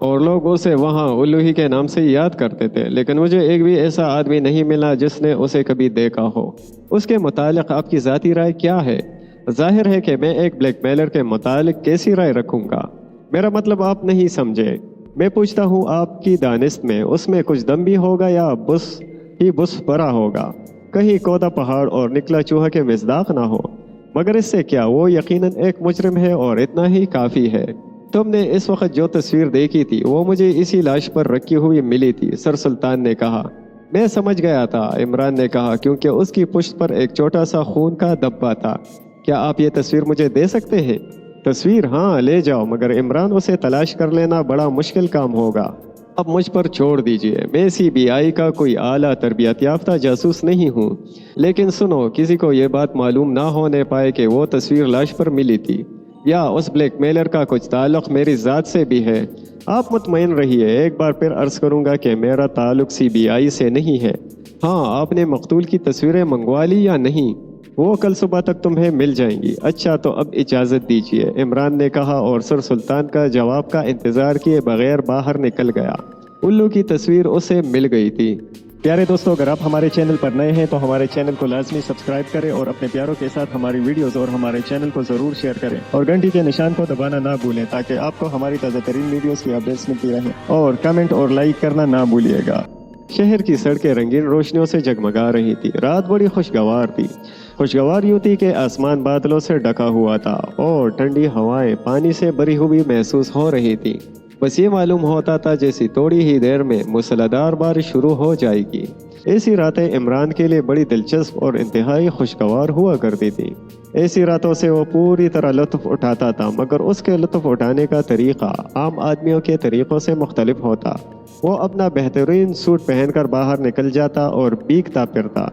اور لوگ اسے وہاں الو ہی کے نام سے یاد کرتے تھے، لیکن مجھے ایک بھی ایسا آدمی نہیں ملا جس نے اسے کبھی دیکھا ہو۔ اس کے متعلق آپ کی ذاتی رائے کیا ہے؟ ظاہر ہے کہ میں ایک بلیک میلر کے متعلق کیسی رائے رکھوں گا؟ میرا مطلب آپ نہیں سمجھے۔ میں پوچھتا ہوں آپ کی دانست میں اس میں کچھ دم بھی ہوگا یا بس ہی بس بھرا ہوگا؟ کہیں کودا پہاڑ اور نکلا چوہا کے مصداق نہ ہو؟ مگر اس سے کیا، وہ یقیناً ایک مجرم ہے اور اتنا ہی کافی ہے۔ تم نے اس وقت جو تصویر دیکھی تھی وہ مجھے اسی لاش پر رکھی ہوئی ملی تھی، سر سلطان نے کہا۔ میں سمجھ گیا تھا، عمران نے کہا، کیونکہ اس کی پشت پر ایک چھوٹا سا خون کا دھبا تھا۔ کیا آپ یہ تصویر مجھے دے سکتے ہیں؟ تصویر؟ ہاں لے جاؤ، مگر عمران اسے تلاش کر لینا بڑا مشکل کام ہوگا۔ اب مجھ پر چھوڑ دیجئے، میں CBI کا کوئی اعلیٰ تربیت یافتہ جاسوس نہیں ہوں۔ لیکن سنو، کسی کو یہ بات معلوم نہ ہونے پائے کہ وہ تصویر لاش پر ملی تھی، یا اس بلیک میلر کا کچھ تعلق میری ذات سے بھی ہے۔ آپ مطمئن رہیے، ایک بار پھر عرض کروں گا کہ میرا تعلق CBI سے نہیں ہے۔ ہاں، آپ نے مقتول کی تصویریں منگوا لی یا نہیں؟ وہ کل صبح تک تمہیں مل جائیں گی۔ اچھا، تو اب اجازت دیجیے، عمران نے کہا اور سر سلطان کا جواب کا انتظار کیے بغیر باہر نکل گیا۔ الو کی تصویر اسے مل گئی تھی۔ پیارے دوستو، اگر آپ ہمارے چینل پر نئے ہیں تو ہمارے چینل کو لازمی سبسکرائب کریں اور اپنے پیاروں کے ساتھ ہماری ویڈیوز اور ہمارے چینل کو ضرور شیئر کریں اور گھنٹی کے نشان کو دبانا نہ بھولیں تاکہ آپ کو ہماری تازہ ترین ویڈیوز کی اپڈیٹس ملتی رہیں، اور کمنٹ اور لائک کرنا نہ بھولیے گا۔ شہر کی سڑکیں رنگین روشنیوں سے جگمگا رہی تھی۔ رات بڑی خوشگوار تھی۔ خوشگوار یوں تھی کہ آسمان بادلوں سے ڈھکا ہوا تھا اور ٹھنڈی ہوائیں پانی سے بھری ہوئی محسوس ہو رہی تھی۔ بس یہ معلوم ہوتا تھا جیسی تھوڑی ہی دیر میں موسلادھار بارش شروع ہو جائے گی۔ ایسی راتیں عمران کے لیے بڑی دلچسپ اور انتہائی خوشگوار ہوا کرتی تھی۔ ایسی راتوں سے وہ پوری طرح لطف اٹھاتا تھا، مگر اس کے لطف اٹھانے کا طریقہ عام آدمیوں کے طریقوں سے مختلف ہوتا۔ وہ اپنا بہترین سوٹ پہن کر باہر نکل جاتا اور بھیگتا پھرتا۔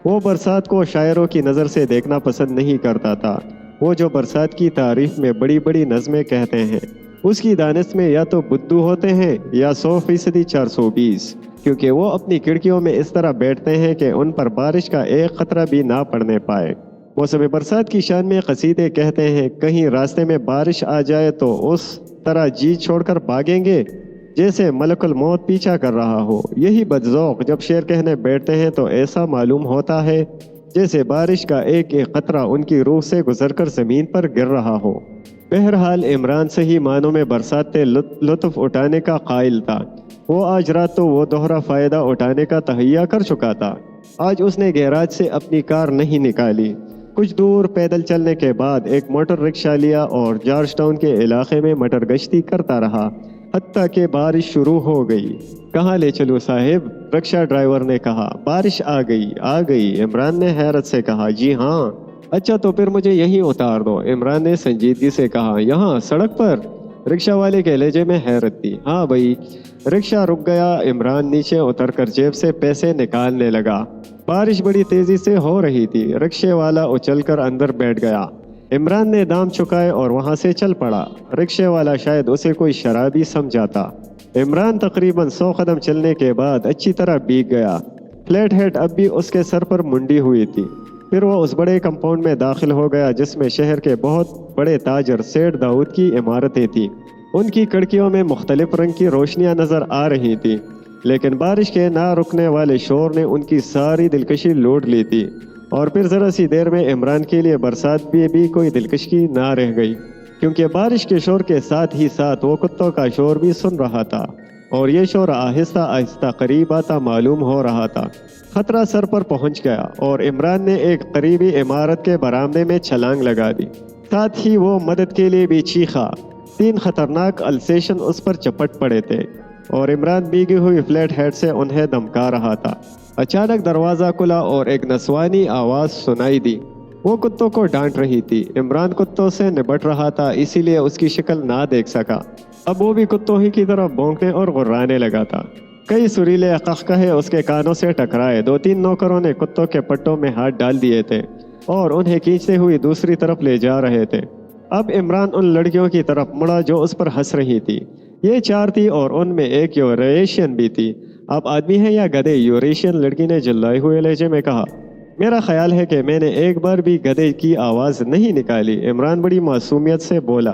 وہ برسات کو شاعروں کی نظر سے دیکھنا پسند نہیں کرتا تھا، وہ جو برسات کی تعریف میں بڑی بڑی نظمیں کہتے ہیں۔ اس کی دانست میں یا تو بدو ہوتے ہیں یا 100% 420، کیونکہ وہ اپنی کھڑکیوں میں اس طرح بیٹھتے ہیں کہ ان پر بارش کا ایک قطرہ بھی نہ پڑنے پائے۔ موسم برسات کی شان میں قصیدے کہتے ہیں، کہیں راستے میں بارش آ جائے تو اس طرح جی چھوڑ کر بھاگیں گے جیسے ملک الموت پیچھا کر رہا ہو۔ یہی بدذوق جب شعر کہنے بیٹھتے ہیں تو ایسا معلوم ہوتا ہے جیسے بارش کا ایک ایک قطرہ ان کی روح سے گزر کر زمین پر گر رہا ہو۔ بہرحال عمران صحیح معنوں میں برسات سے لطف اٹھانے کا قائل تھا۔ وہ آج رات تو وہ دوہرا فائدہ اٹھانے کا تہیہ کر چکا تھا۔ آج اس نے گیراج سے اپنی کار نہیں نکالی۔ کچھ دور پیدل چلنے کے بعد ایک موٹر رکشہ لیا اور جارج ٹاؤن کے علاقے میں مٹر گشتی کرتا رہا، حتیٰ کہ بارش شروع ہو گئی۔ کہاں لے چلو صاحب؟ رکشہ ڈرائیور نے کہا۔ بارش آ گئی، عمران نے حیرت سے کہا۔ جی ہاں۔ اچھا، تو پھر مجھے یہیں اتار دو، عمران نے سنجیدگی سے کہا۔ یہاں سڑک پر؟ رکشہ والے کے لہجے میں حیرت تھی۔ ہاں بھائی۔ رکشہ رک گیا۔ عمران نیچے اتر کر جیب سے پیسے نکالنے لگا۔ بارش بڑی تیزی سے ہو رہی تھی۔ رکشے والا اچل کر اندر بیٹھ گیا۔ عمران نے دام چکائے اور وہاں سے چل پڑا۔ رکشے والا شاید اسے کوئی شرابی سمجھاتا۔ عمران تقریباً 100 قدم چلنے کے بعد اچھی طرح بھیگ گیا۔ فلیٹ ہیڈ اب بھی اس کے سر پر منڈی ہوئی تھی۔ پھر وہ اس بڑے کمپاؤنڈ میں داخل ہو گیا جس میں شہر کے بہت بڑے تاجر سیٹھ داؤد کی عمارتیں تھیں۔ ان کی کھڑکیوں میں مختلف رنگ کی روشنیاں نظر آ رہی تھیں، لیکن بارش کے نہ رکنے والے شور نے ان کی ساری دلکشی لوٹ لی تھی۔ اور پھر ذرا سی دیر میں عمران کے لیے برسات بھی کوئی دلکشی نہ رہ گئی، کیونکہ بارش کے شور کے ساتھ ہی ساتھ وہ کتوں کا شور بھی سن رہا تھا، اور یہ شور آہستہ آہستہ قریب آتا معلوم ہو رہا تھا۔ خطرہ سر پر پہنچ گیا اور عمران نے ایک قریبی عمارت کے برآمدے میں چھلانگ لگا دی۔ ساتھ ہی وہ مدد کے لیے بھی چیخا۔ 3 خطرناک السیشن اس پر چپٹ پڑے تھے اور عمران بھیگی ہوئی فلیٹ ہیڈ سے انہیں دمکا رہا تھا۔ اچانک دروازہ کھلا اور ایک نسوانی آواز سنائی دی۔ وہ کتوں کو ڈانٹ رہی تھی۔ عمران کتوں سے نبٹ رہا تھا، اسی لیے اس کی شکل نہ دیکھ سکا۔ اب وہ بھی کتوں ہی کی طرح بھونکنے اور غرانے لگا تھا۔ کئی سریلے قہقہے اس کے کانوں سے ٹکرائے۔ 2-3 نوکروں نے کتوں کے پٹوں میں ہاتھ ڈال دیے تھے اور انہیں کھینچتے ہوئے دوسری طرف لے جا رہے تھے۔ اب عمران ان لڑکیوں کی طرف مڑا جو اس پر ہنس رہی تھی۔ یہ 4 تھی اور ان میں ایک یوریشین بھی تھی۔ آپ آدمی ہیں یا گدھے؟ یوریشین لڑکی نے جلائے ہوئے لہجے میں کہا۔ میرا خیال ہے کہ میں نے ایک بار بھی گدھے کی آواز نہیں نکالی، عمران بڑی معصومیت سے بولا۔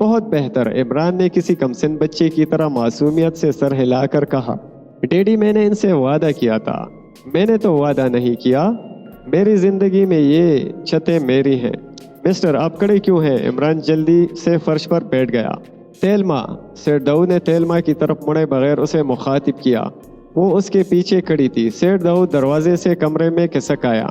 بہت بہتر، عمران نے کسی کمسن بچے کی طرح معصومیت سے سر ہلا کر کہا۔ ڈیڈی میں نے ان سے وعدہ کیا تھا۔ میں نے تو وعدہ نہیں کیا، میری زندگی میں یہ چھتیں میری ہیں۔ مسٹر آپ کھڑے کیوں ہیں؟ عمران جلدی سے فرش پر بیٹھ گیا۔ تیلما، سیٹ داؤد نے تیلما کی طرف مڑے بغیر اسے مخاطب کیا۔ وہ اس کے پیچھے کھڑی تھی۔ سیٹ داؤد دروازے سے کمرے میں کھسک آیا۔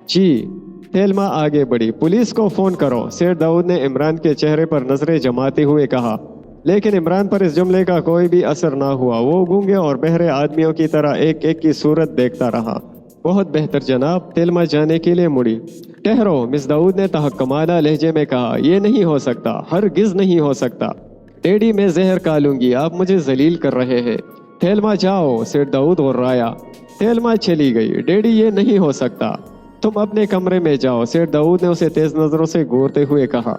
جی۔ تیلما آگے بڑھی۔ پولیس کو فون کرو، سیٹ داؤد نے عمران کے چہرے پر نظریں جماتے ہوئے کہا۔ لیکن عمران پر اس جملے کا کوئی بھی اثر نہ ہوا۔ وہ گونگے اور بہرے آدمیوں کی طرح ایک ایک کی صورت دیکھتا رہا۔ بہت بہتر جناب، تیلما جانے کے لیے مڑی۔ ٹھہرو، مس داؤد نے تحکمانہ لہجے میں کہا۔ یہ نہیں ہو سکتا، ہرگز نہیں ہو سکتا۔ ڈیڈی میں زہر کھالوں گی، آپ مجھے ذلیل کر رہے ہیں۔ تیلما جاؤ، سیٹ داؤد غرایا۔ تیلما چلی گئی۔ ڈیڈی یہ نہیں ہو سکتا، تم اپنے کمرے میں جاؤ، سیٹ داؤد نے اسے تیز نظروں سے گورتے ہوئے کہا۔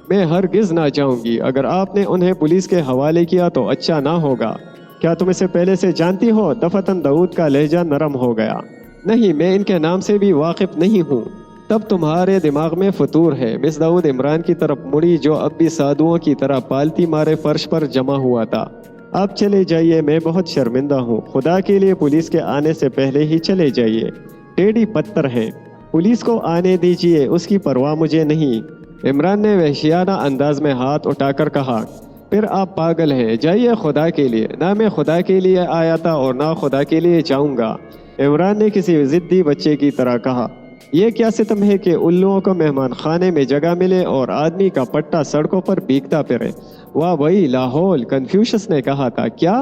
میں ہرگز نہ جاؤں گی، اگر آپ نے انہیں پولیس کے حوالے کیا تو اچھا نہ ہوگا۔ کیا تم اسے پہلے سے جانتی ہو؟ دفتن داؤد کا لہجہ نرم ہو گیا۔ نہیں، میں ان کے نام سے بھی واقف نہیں ہوں۔ تب تمہارے دماغ میں فطور ہے۔ مس داؤد عمران کی طرف مڑی جو اب بھی سادھوؤں کی طرح پالتی مارے فرش پر جمع ہوا تھا۔ آپ چلے جائیے، میں بہت شرمندہ ہوں، خدا کے لیے پولیس کے آنے سے پہلے ہی چلے جائیے۔ ڈیڈی پتھر ہے، پولیس کو آنے دیجیے، اس کی پرواہ مجھے نہیں۔ عمران نے وحشیانہ انداز میں ہاتھ اٹھا کر کہا۔ پھر آپ پاگل ہیں، جائیے خدا کے لیے۔ نہ میں خدا کے لیے آیا تھا اور نہ خدا کے لیے جاؤں گا، عمران نے کسی ضدی بچے کی طرح کہا۔ یہ کیا ستم ہے کہ الوؤں کو مہمان خانے میں جگہ ملے اور آدمی کا پٹا سڑکوں پر بھیگتا پھرے؟ واہ بھائی لاہول، کنفیوشس نے کہا تھا۔ کیا؟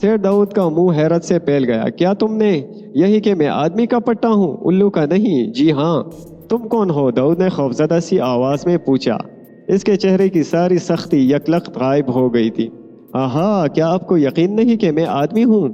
سیٹ داؤد کا منہ حیرت سے پھیل گیا۔ کیا تم نے یہی کہ میں آدمی کا پٹا ہوں، الو کا نہیں؟ جی ہاں۔ تم کون ہو؟ داؤد نے خوفزدہ سی آواز میں پوچھا۔ اس کے چہرے کی ساری سختی یکلخت غائب ہو گئی تھی۔ آہا، کیا آپ کو یقین نہیں کہ میں آدمی ہوں؟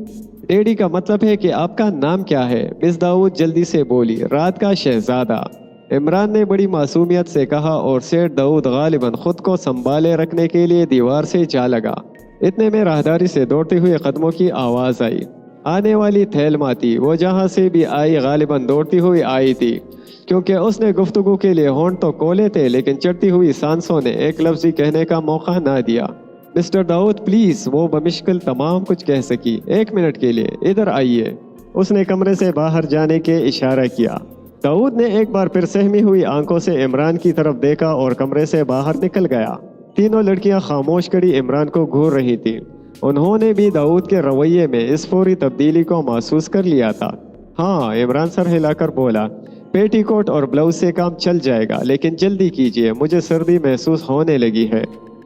ڈیڈی کا مطلب ہے کہ آپ کا نام کیا ہے؟ مس داؤد جلدی سے بولی۔ رات کا شہزادہ، عمران نے بڑی معصومیت سے کہا، اور سیٹ داؤد غالباً خود کو سنبھالے رکھنے کے لیے دیوار سے جا لگا۔ اتنے میں راہداری سے دوڑتے ہوئے قدموں کی آواز آئی۔ آنے والی تیلما تھی۔ وہ جہاں سے بھی آئی غالباً دوڑتی ہوئی آئی تھی، کیونکہ اس نے گفتگو کے لیے ہونٹ تو کھولے تھے، لیکن چڑھتی ہوئی سانسوں نے ایک لفظ ہی کہنے کا موقع نہ دیا۔ مسٹر داؤد پلیز، وہ بمشکل تمام کچھ کہہ سکی۔ ایک منٹ کے لیے ادھر آئیے۔ اس نے کمرے سے باہر جانے کے اشارہ کیا۔ داؤد نے ایک بار پھر سہمی ہوئی آنکھوں سے عمران کی طرف دیکھا اور کمرے سے باہر نکل گیا۔ تینوں لڑکیاں خاموش کھڑی عمران کو گھور رہی تھی۔ انہوں نے بھی داؤد کے رویے میں اس فوری تبدیلی کو محسوس کر لیا تھا۔ ہاں، عمران سر ہلا کر بولا۔ پیٹی کوٹ اور بلاؤز سے کام چل جائے گا، لیکن جلدی کیجیے، مجھے سردی محسوس ہونے لگی ہے۔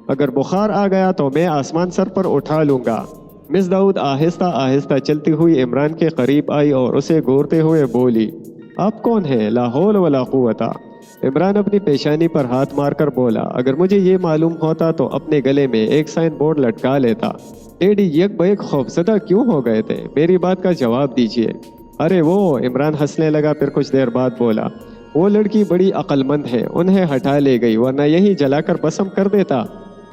اگر بخار آ گیا تو میں آسمان سر پر اٹھا لوں گا۔ مس داؤد آہستہ آہستہ چلتی ہوئی عمران کے قریب آئی اور اسے گھورتے ہوئے بولی۔ آپ کون ہیں؟ لا حول ولا قوت۔ عمران اپنی پیشانی پر ہاتھ مار کر بولا۔ اگر مجھے یہ معلوم ہوتا تو اپنے گلے میں ایک سائن بورڈ لٹکا لیتا۔ ڈیڈی یک بیک خوفزدہ کیوں ہو گئے تھے؟ میری بات کا جواب دیجیے۔ ارے وہ، عمران ہنسنے لگا، پھر کچھ دیر بعد بولا۔ وہ لڑکی بڑی عقل مند ہے، انہیں ہٹا لے گئی، ورنہ یہی جلا کر بسم کر دیتا۔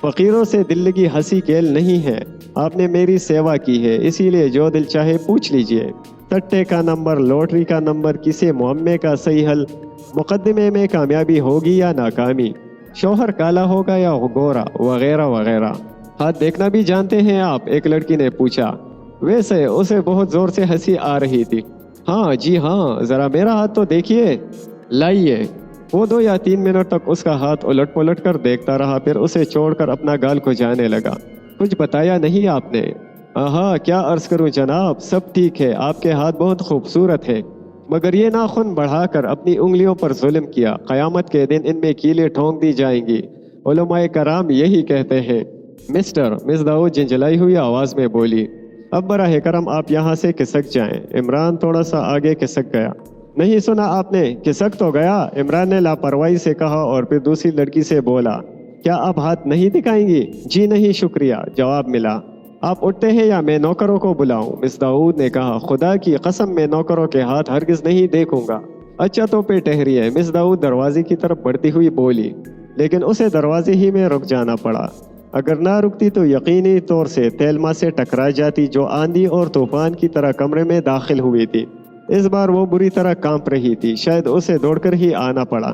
فقیروں سے دل لگی ہنسی کھیل نہیں ہے۔ آپ نے میری سیوا کی ہے، اسی لیے جو دل چاہے پوچھ لیجئے۔ سٹے کا نمبر، لوٹری کا نمبر، کسی معمے کا صحیح حل، مقدمے میں کامیابی ہوگی یا ناکامی، شوہر کالا ہوگا یا گورا، وغیرہ وغیرہ۔ ہاتھ دیکھنا بھی جانتے ہیں آپ؟ ایک لڑکی نے پوچھا۔ ویسے اسے بہت زور سے ہنسی آ رہی تھی۔ ہاں جی ہاں، ذرا میرا ہاتھ تو دیکھیے۔ لائیے۔ وہ 2 یا 3 منٹ تک اس کا ہاتھ الٹ پلٹ کر دیکھتا رہا، پھر اسے چھوڑ کر اپنا گال کو جانے لگا۔ کچھ بتایا نہیں آپ نے؟ ہاں، کیا عرض کروں جناب، سب ٹھیک ہے، آپ کے ہاتھ بہت خوبصورت ہے، مگر یہ ناخن بڑھا کر اپنی انگلیوں پر ظلم کیا، قیامت کے دن ان میں کیلیں ٹھونک دی جائیں گی، علماء کرام یہی کہتے ہیں۔ مسٹر، مس داؤد جنجلائی ہوئی آواز میں بولی۔ اب براہ کرم آپ یہاں سے کھسک جائیں۔ عمران تھوڑا سا آگے کھسک گیا۔ نہیں سنا آپ نے؟ کھسک تو گیا، عمران نے لاپرواہی سے کہا، اور پھر دوسری لڑکی سے بولا۔ کیا آپ ہاتھ نہیں دکھائیں گی؟ جی نہیں شکریہ، جواب ملا۔ آپ اٹھتے ہیں یا میں نوکروں کو بلاؤں؟ مس داؤد نے کہا۔ خدا کی قسم میں نوکروں کے ہاتھ ہرگز نہیں دیکھوں گا۔ اچھا تو پہ ٹہریے، مس داؤد دروازے کی طرف بڑھتی ہوئی بولی، لیکن اسے دروازے ہی میں رک جانا پڑا۔ اگر نہ رکتی تو یقینی طور سے تیلما سے ٹکرا جاتی، جو آندھی اور طوفان کی طرح کمرے میں داخل ہوئی تھی۔ اس بار وہ بری طرح کانپ رہی تھی، شاید اسے دوڑ کر ہی آنا پڑا۔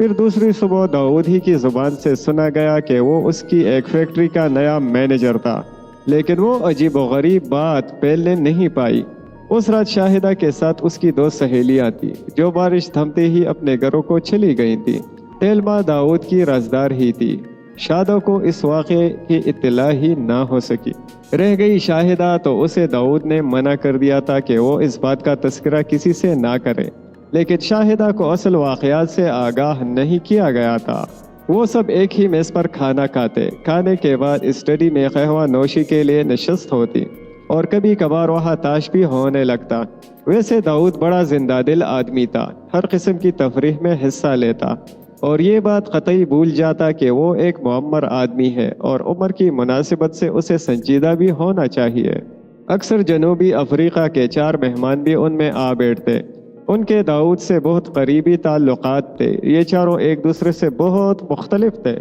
پھر دوسری صبح داؤد ہی کی زبان سے سنا گیا کہ وہ اس کی ایک فیکٹری کا نیا مینیجر تھا، لیکن وہ عجیب و غریب بات پھیلنے نہیں پائی۔ اس رات شاہدہ کے ساتھ اس کی 2 سہیلیاں تھیں جو بارش تھمتے ہی اپنے گھروں کو چلی گئی تھیں۔ تیلما داؤد کی رازدار ہی تھی۔ شادہ کو اس واقعے کی اطلاع ہی نہ ہو سکی۔ رہ گئی شاہدہ تو اسے داؤد نے منع کر دیا تھا کہ وہ اس بات کا تذکرہ کسی سے نہ کرے، لیکن شاہدہ کو اصل واقعات سے آگاہ نہیں کیا گیا تھا۔ وہ سب ایک ہی میز پر کھانا کھاتے، کھانے کے بعد اسٹڈی میں قہوہ نوشی کے لیے نشست ہوتی اور کبھی کبھار وہاں تاش بھی ہونے لگتا۔ ویسے داؤد بڑا زندہ دل آدمی تھا، ہر قسم کی تفریح میں حصہ لیتا اور یہ بات قطعی بھول جاتا کہ وہ ایک معمر آدمی ہے اور عمر کی مناسبت سے اسے سنجیدہ بھی ہونا چاہیے۔ اکثر جنوبی افریقہ کے 4 مہمان بھی ان میں آ بیٹھتے۔ ان کے داؤد سے بہت قریبی تعلقات تھے، یہ چاروں ایک دوسرے سے بہت مختلف تھے۔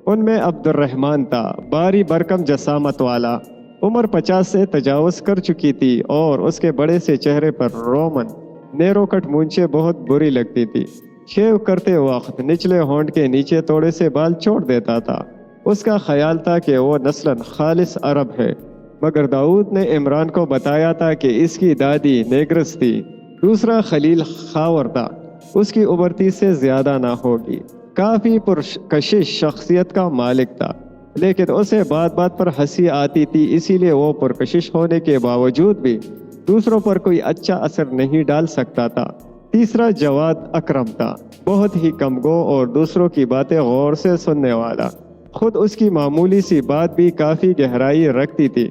ان میں عبد الرحمن تھا، باری برکم جسامت والا، عمر 50 سے تجاوز کر چکی تھی اور اس کے بڑے سے چہرے پر رومن نیرو کٹ مونچھیں بہت بری لگتی تھی۔ شیو کرتے وقت نچلے ہونٹ کے نیچے تھوڑے سے بال چھوڑ دیتا تھا۔ اس کا خیال تھا کہ وہ نسلاً خالص عرب ہے، مگر داؤد نے عمران کو بتایا تھا کہ اس کی دادی نیگرس تھی۔ دوسرا خلیل خاور تھا، اس کی عمر 30 سے زیادہ نہ ہوگی، کافی پرکشش شخصیت کا مالک تھا، لیکن اسے بات بات پر ہنسی آتی تھی، اسی لیے وہ پرکشش ہونے کے باوجود بھی دوسروں پر کوئی اچھا اثر نہیں ڈال سکتا تھا۔ تیسرا جواد اکرم تھا، بہت ہی کم گو اور دوسروں کی باتیں غور سے سننے والا، خود اس کی معمولی سی بات بھی کافی گہرائی رکھتی تھی۔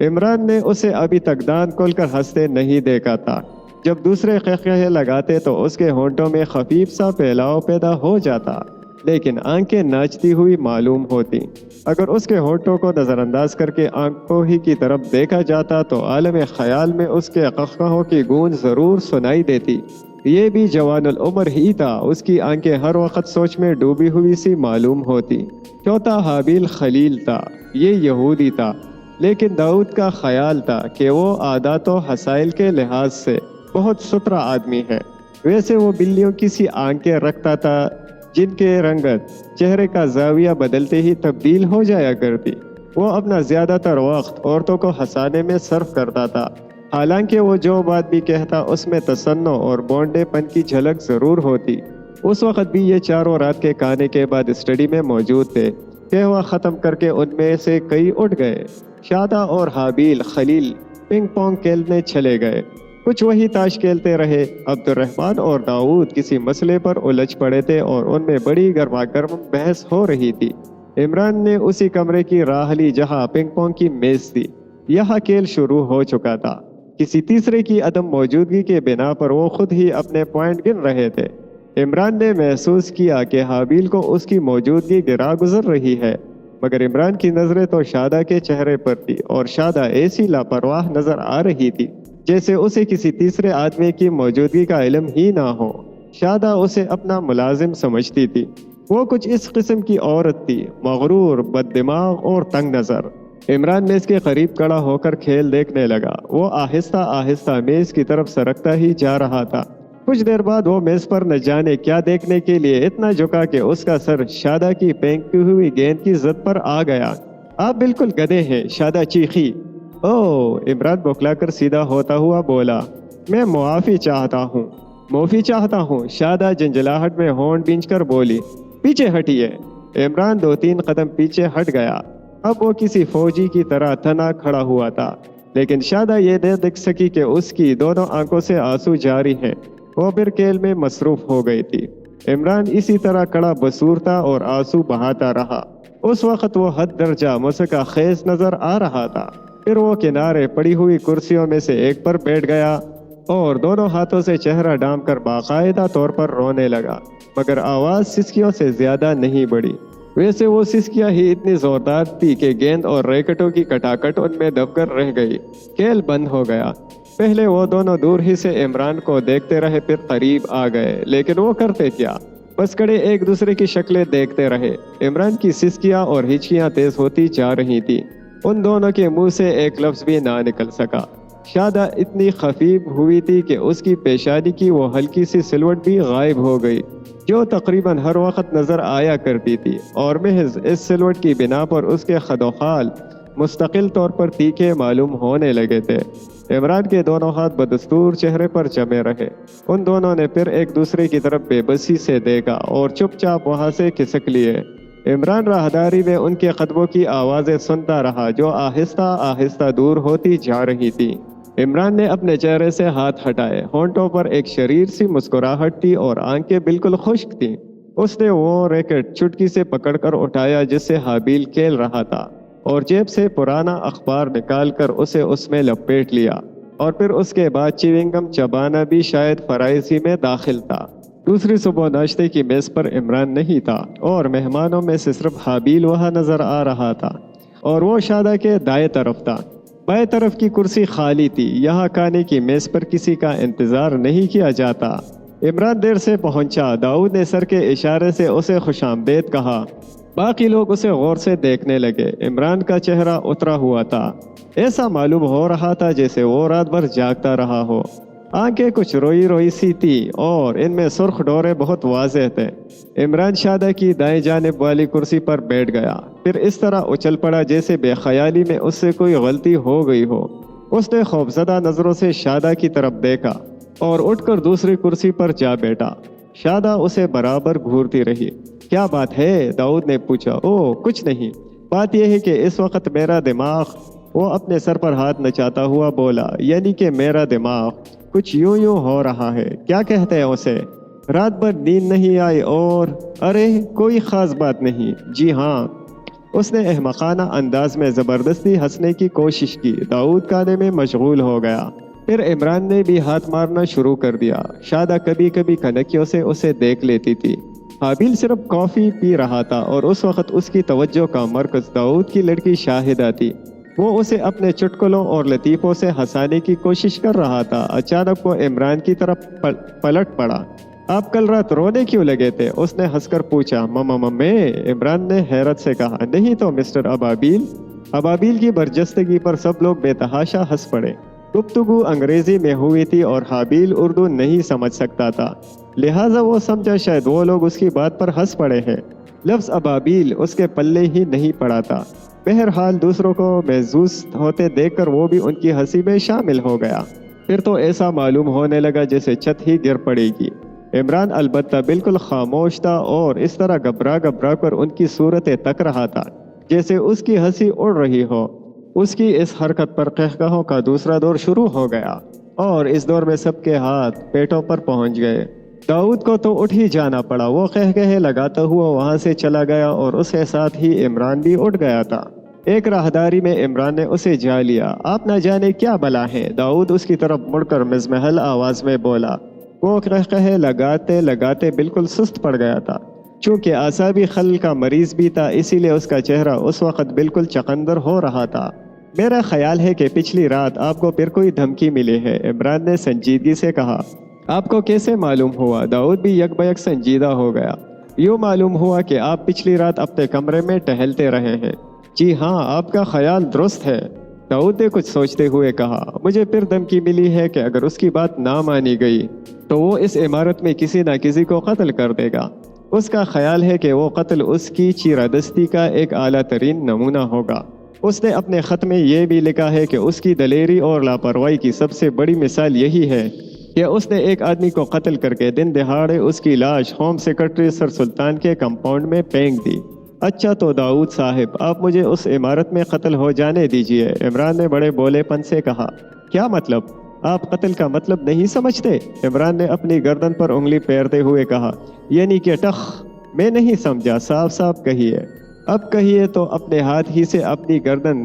عمران نے اسے ابھی تک دانت کھول کر ہنستے نہیں دیکھا تھا۔ جب دوسرے قہقہے لگاتے تو اس کے ہونٹوں میں خفیف سا پھیلاؤ پیدا ہو جاتا، لیکن آنکھیں ناچتی ہوئی معلوم ہوتی۔ اگر اس کے ہونٹوں کو نظر انداز کر کے آنکھوں ہی کی طرف دیکھا جاتا تو عالم خیال میں اس کے قہقہوں کی گونج ضرور سنائی دیتی۔ یہ بھی جوان العمر ہی تھا، اس کی آنکھیں ہر وقت سوچ میں ڈوبی ہوئی سی معلوم ہوتی۔ چوتھا حابیل خلیل تھا، یہ یہودی تھا، لیکن داؤد کا خیال تھا کہ وہ عادات و حسائل کے لحاظ سے بہت ستھرا آدمی ہے۔ ویسے وہ بلیوں کی سی آنکھیں رکھتا تھا جن کے رنگت چہرے کا زاویہ بدلتے ہی تبدیل ہو جایا کرتی۔ وہ اپنا زیادہ تر وقت عورتوں کو ہنسانے میں صرف کرتا تھا، حالانکہ وہ جو بات بھی کہتا اس میں تصنع اور بونڈے پن کی جھلک ضرور ہوتی۔ اس وقت بھی یہ چاروں رات کے کھانے کے بعد اسٹڈی میں موجود تھے۔ قہوہ ختم کر کے ان میں سے کئی اٹھ گئے۔ شادہ اور حابیل خلیل پنگ پونگ کھیلنے چلے گئے، کچھ وہی تاش کھیلتے رہے۔ عبد الرحمن اور داؤد کسی مسئلے پر الجھ پڑے تھے اور ان میں بڑی گرما گرم بحث ہو رہی تھی۔ عمران نے اسی کمرے کی راہ لی جہاں پنگ پونگ کی میز تھی۔ یہاں کھیل شروع ہو چکا تھا، کسی تیسرے کی عدم موجودگی کے بنا پر وہ خود ہی اپنے پوائنٹ گن رہے تھے۔ عمران نے محسوس کیا کہ حابیل کو اس کی موجودگی گرا گزر رہی ہے، مگر عمران کی نظریں تو شادہ کے چہرے پر تھی اور شادہ ایسی لاپرواہ نظر آ رہی تھی جیسے اسے کسی تیسرے آدمی کی موجودگی کا علم ہی نہ ہو۔ شادہ اسے اپنا ملازم سمجھتی تھی۔ وہ کچھ اس قسم کی عورت تھی، مغرور، بد دماغ اور تنگ نظر۔ عمران میز کے قریب کھڑا ہو کر کھیل دیکھنے لگا۔ وہ آہستہ آہستہ میز کی طرف سرکتا ہی جا رہا تھا۔ کچھ دیر بعد وہ میز پر نہ جانے کیا دیکھنے کے لیے اتنا جھکا کہ اس کا سر شادہ کی پھینکتی ہوئی گیند کی زد پر آ گیا۔ آپ بالکل گدھے ہیں، شادہ چیخی۔ اوہ، عمران بوکھلا کر سیدھا ہوتا ہوا بولا، میں معافی چاہتا ہوں۔ معافی چاہتا ہوں، شادہ جنجلاہٹ میں ہونٹ بھینچ کر بولی۔ پیچھے ہٹیے۔ عمران 2-3 قدم پیچھے ہٹ گیا۔ اب وہ کسی فوجی کی طرح تنا کھڑا ہوا تھا، لیکن شادہ یہ نہ دیکھ سکی کہ اس کی دونوں آنکھوں سے آنسو جاری ہیں۔ وہ پھر کھیل میں مصروف ہو گئی تھی۔ عمران اسی طرح کڑا بصور تھا اور آنسو بہاتا رہا۔ اس وقت وہ حد درجہ مسکا خیز نظر آ رہا تھا۔ پھر وہ کنارے پڑی ہوئی کرسیوں میں سے ایک پر بیٹھ گیا اور دونوں ہاتھوں سے چہرہ ڈھانپ کر باقاعدہ طور پر رونے لگا، مگر آواز سسکیوں سے زیادہ نہیں بڑھی۔ ویسے وہ سسکیاں ہی اتنی زوردار تھی کہ گیند اور ریکٹوں کی کٹاکٹ ان میں دب کر رہ گئی۔ کھیل بند ہو گیا۔ پہلے وہ دونوں دور ہی سے عمران کو دیکھتے رہے، پھر قریب آ گئے، لیکن وہ کرتے کیا؟ بس کڑے ایک دوسرے کی شکلیں دیکھتے رہے۔ عمران کی سسکیاں اور ہچکیاں تیز ہوتی جا رہی تھی۔ ان دونوں کے منہ سے ایک لفظ بھی نہ نکل سکا۔ شادہ اتنی خفیف ہوئی تھی کہ اس کی پیشانی کی وہ ہلکی سی سلوٹ بھی غائب ہو گئی جو تقریباً ہر وقت نظر آیا کرتی تھی، اور محض اس سلوٹ کی بنا پر اس کے خد و خال مستقل طور پر تیکھے معلوم ہونے لگے تھے۔ عمران کے دونوں ہاتھ بدستور چہرے پر جمے رہے۔ ان دونوں نے پھر ایک دوسرے کی طرف بے بسی سے دیکھا اور چپ چاپ وہاں سے کھسک لیے۔ عمران راہداری میں ان کے قدموں کی آوازیں سنتا رہا جو آہستہ آہستہ دور ہوتی جا رہی تھی۔ عمران نے اپنے چہرے سے ہاتھ ہٹائے، ہونٹوں پر ایک شریر سی مسکراہٹ تھی اور آنکھیں بالکل خشک تھیں۔ اس نے وہ ریکٹ چٹکی سے پکڑ کر اٹھایا جس سے حابیل کھیل رہا تھا، اور جیب سے پرانا اخبار نکال کر اسے اس میں لپیٹ لیا، اور پھر اس کے بعد چیونگم چبانا بھی شاید فرائضی میں داخل تھا۔ دوسری صبح ناشتے کی میز پر عمران نہیں تھا، اور مہمانوں میں سے صرف حابیل وہاں نظر آ رہا تھا، اور وہ شادہ کے دائیں طرف تھا۔ بائیں طرف کی کرسی خالی تھی، یہاں کھانے کی میز پر کسی کا انتظار نہیں کیا جاتا۔ عمران دیر سے پہنچا۔ داؤد نے سر کے اشارے سے اسے خوش آمدید کہا۔ باقی لوگ اسے غور سے دیکھنے لگے۔ عمران کا چہرہ اترا ہوا تھا، ایسا معلوم ہو رہا تھا جیسے وہ رات بھر جاگتا رہا ہو۔ آنکھیں کچھ روئی روئی سی تھی اور ان میں سرخ ڈورے بہت واضح تھے۔ عمران شادہ کی دائیں جانب والی کرسی پر بیٹھ گیا، پھر اس طرح اچھل پڑا جیسے بے خیالی میں اس سے کوئی غلطی ہو گئی ہو۔ اس نے خوفزدہ نظروں سے شادہ کی طرف دیکھا اور اٹھ کر دوسری کرسی پر جا بیٹھا۔ شادہ اسے برابر گھورتی رہی۔ کیا بات ہے؟ داؤد نے پوچھا۔ او کچھ نہیں، بات یہ ہے کہ اس وقت میرا دماغ، وہ اپنے سر پر ہاتھ نچاتا ہوا بولا، یعنی کہ میرا دماغ کچھ یوں ہو رہا ہے۔ کیا کہتے ہیں اسے؟ رات بھر نیند نہیں آئی اور… ارے کوئی خاص بات نہیں۔ جی ہاں۔ اس نے احمقانہ انداز میں زبردستی ہنسنے کی کوشش کی۔ داؤد کھانے میں مشغول ہو گیا۔ پھر عمران نے بھی ہاتھ مارنا شروع کر دیا۔ شادہ کبھی کبھی کھنکیوں سے اسے دیکھ لیتی تھی۔ حابیل صرف کافی پی رہا تھا اور اس وقت اس کی توجہ کا مرکز داؤد کی لڑکی شاہدہ تھی۔ وہ اسے اپنے چٹکلوں اور لطیفوں سے ہنسانے کی کوشش کر رہا تھا۔ اچانک وہ عمران کی طرف پلٹ پڑا۔ آپ کل رات رونے کیوں لگے تھے؟ اس نے ہنس کر پوچھا۔ ممے، عمران نے حیرت سے کہا۔ نہیں تو مسٹر ابابیل۔ ابابیل کی برجستگی پر سب لوگ بے تحاشا ہنس پڑے۔ گفتگو انگریزی میں ہوئی تھی اور حابیل اردو نہیں سمجھ سکتا تھا، لہٰذا وہ سمجھا شاید وہ لوگ اس کی بات پر ہنس پڑے ہیں۔ لفظ ابابیل اس کے پلے ہی نہیں پڑا تھا۔ بہرحال دوسروں کو محظوظ ہوتے دیکھ کر وہ بھی ان کی ہنسی میں شامل ہو گیا۔ پھر تو ایسا معلوم ہونے لگا جیسے چھت ہی گر پڑے گی۔ عمران البتہ بالکل خاموش تھا اور اس طرح گھبرا کر ان کی صورتیں تک رہا تھا جیسے اس کی ہنسی اڑ رہی ہو۔ اس کی اس حرکت پر قہقہوں کا دوسرا دور شروع ہو گیا اور اس دور میں سب کے ہاتھ پیٹوں پر پہنچ گئے۔ داؤد کو تو اٹھ ہی جانا پڑا۔ وہ قہقہے لگاتا ہوا وہاں سے چلا گیا اور اس کے ساتھ ہی عمران بھی اٹھ گیا تھا۔ ایک راہداری میں عمران نے اسے جا لیا۔ آپ نہ جانے کیا بلا ہے؟ داؤد اس کی طرف مڑ کر مزمحل آواز میں بولا۔ وہ قہقہے لگاتے لگاتے بالکل سست پڑ گیا تھا۔ چونکہ اعصابی خلل کا مریض بھی تھا، اسی لیے اس کا چہرہ اس وقت بالکل چقندر ہو رہا تھا۔ میرا خیال ہے کہ پچھلی رات آپ کو پھر کوئی دھمکی ملی ہے، عمران نے سنجیدگی سے کہا۔ آپ کو کیسے معلوم ہوا؟ داؤد بھی یک بیک سنجیدہ ہو گیا۔ یوں معلوم ہوا کہ آپ پچھلی رات اپنے کمرے میں ٹہلتے رہے ہیں۔ جی ہاں، آپ کا خیال درست ہے، داؤد نے کچھ سوچتے ہوئے کہا۔ مجھے پھر دھمکی ملی ہے کہ اگر اس کی بات نہ مانی گئی تو وہ اس عمارت میں کسی نہ کسی کو قتل کر دے گا۔ اس کا خیال ہے کہ وہ قتل اس کی چیرادستی کا ایک اعلیٰ ترین نمونہ ہوگا۔ اس نے اپنے خط میں یہ بھی لکھا ہے کہ اس کی دلیری اور لاپرواہی کی سب سے بڑی مثال یہی ہے کہ اس نے ایک آدمی کو قتل کر کے دن دہاڑے اس کی لاش ہوم سیکرٹری سر سلطان کے کمپاؤنڈ میں پھینک دی۔ اچھا تو داؤد صاحب، آپ مجھے اس عمارت میں قتل ہو جانے دیجئے، عمران نے بڑے بولے پن سے کہا۔ کیا مطلب؟ آپ قتل کا مطلب نہیں سمجھتے؟ عمران نے اپنی گردن پر انگلی پھیرتے ہوئے کہا۔ یعنی کہ ٹخ، میں نہیں سمجھا، صاف صاف کہیے۔ اب کہیے تو اپنے ہاتھ ہی سے اپنی گردن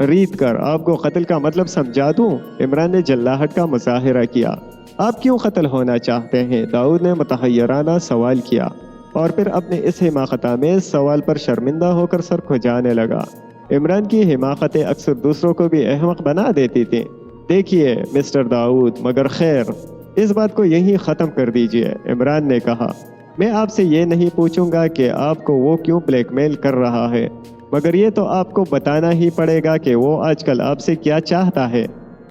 ریت کر آپ کو قتل کا مطلب سمجھا دوں؟ عمران نے جلاہٹ کا مظاہرہ کیا۔ آپ کیوں قتل ہونا چاہتے ہیں؟ داؤد نے متحیرانہ سوال کیا اور پھر اپنے اس حماقت آمیز سوال پر شرمندہ ہو کر سر کھجانے لگا۔ عمران کی حماقتیں اکثر دوسروں کو بھی احمق بنا دیتی تھیں۔ دیکھیے مسٹر داؤد، مگر خیر اس بات کو یہیں ختم کر دیجئے، عمران نے کہا۔ میں آپ سے یہ نہیں پوچھوں گا کہ آپ کو وہ کیوں بلیک میل کر رہا ہے، مگر یہ تو آپ کو بتانا ہی پڑے گا کہ وہ آج کل آپ سے کیا چاہتا ہے۔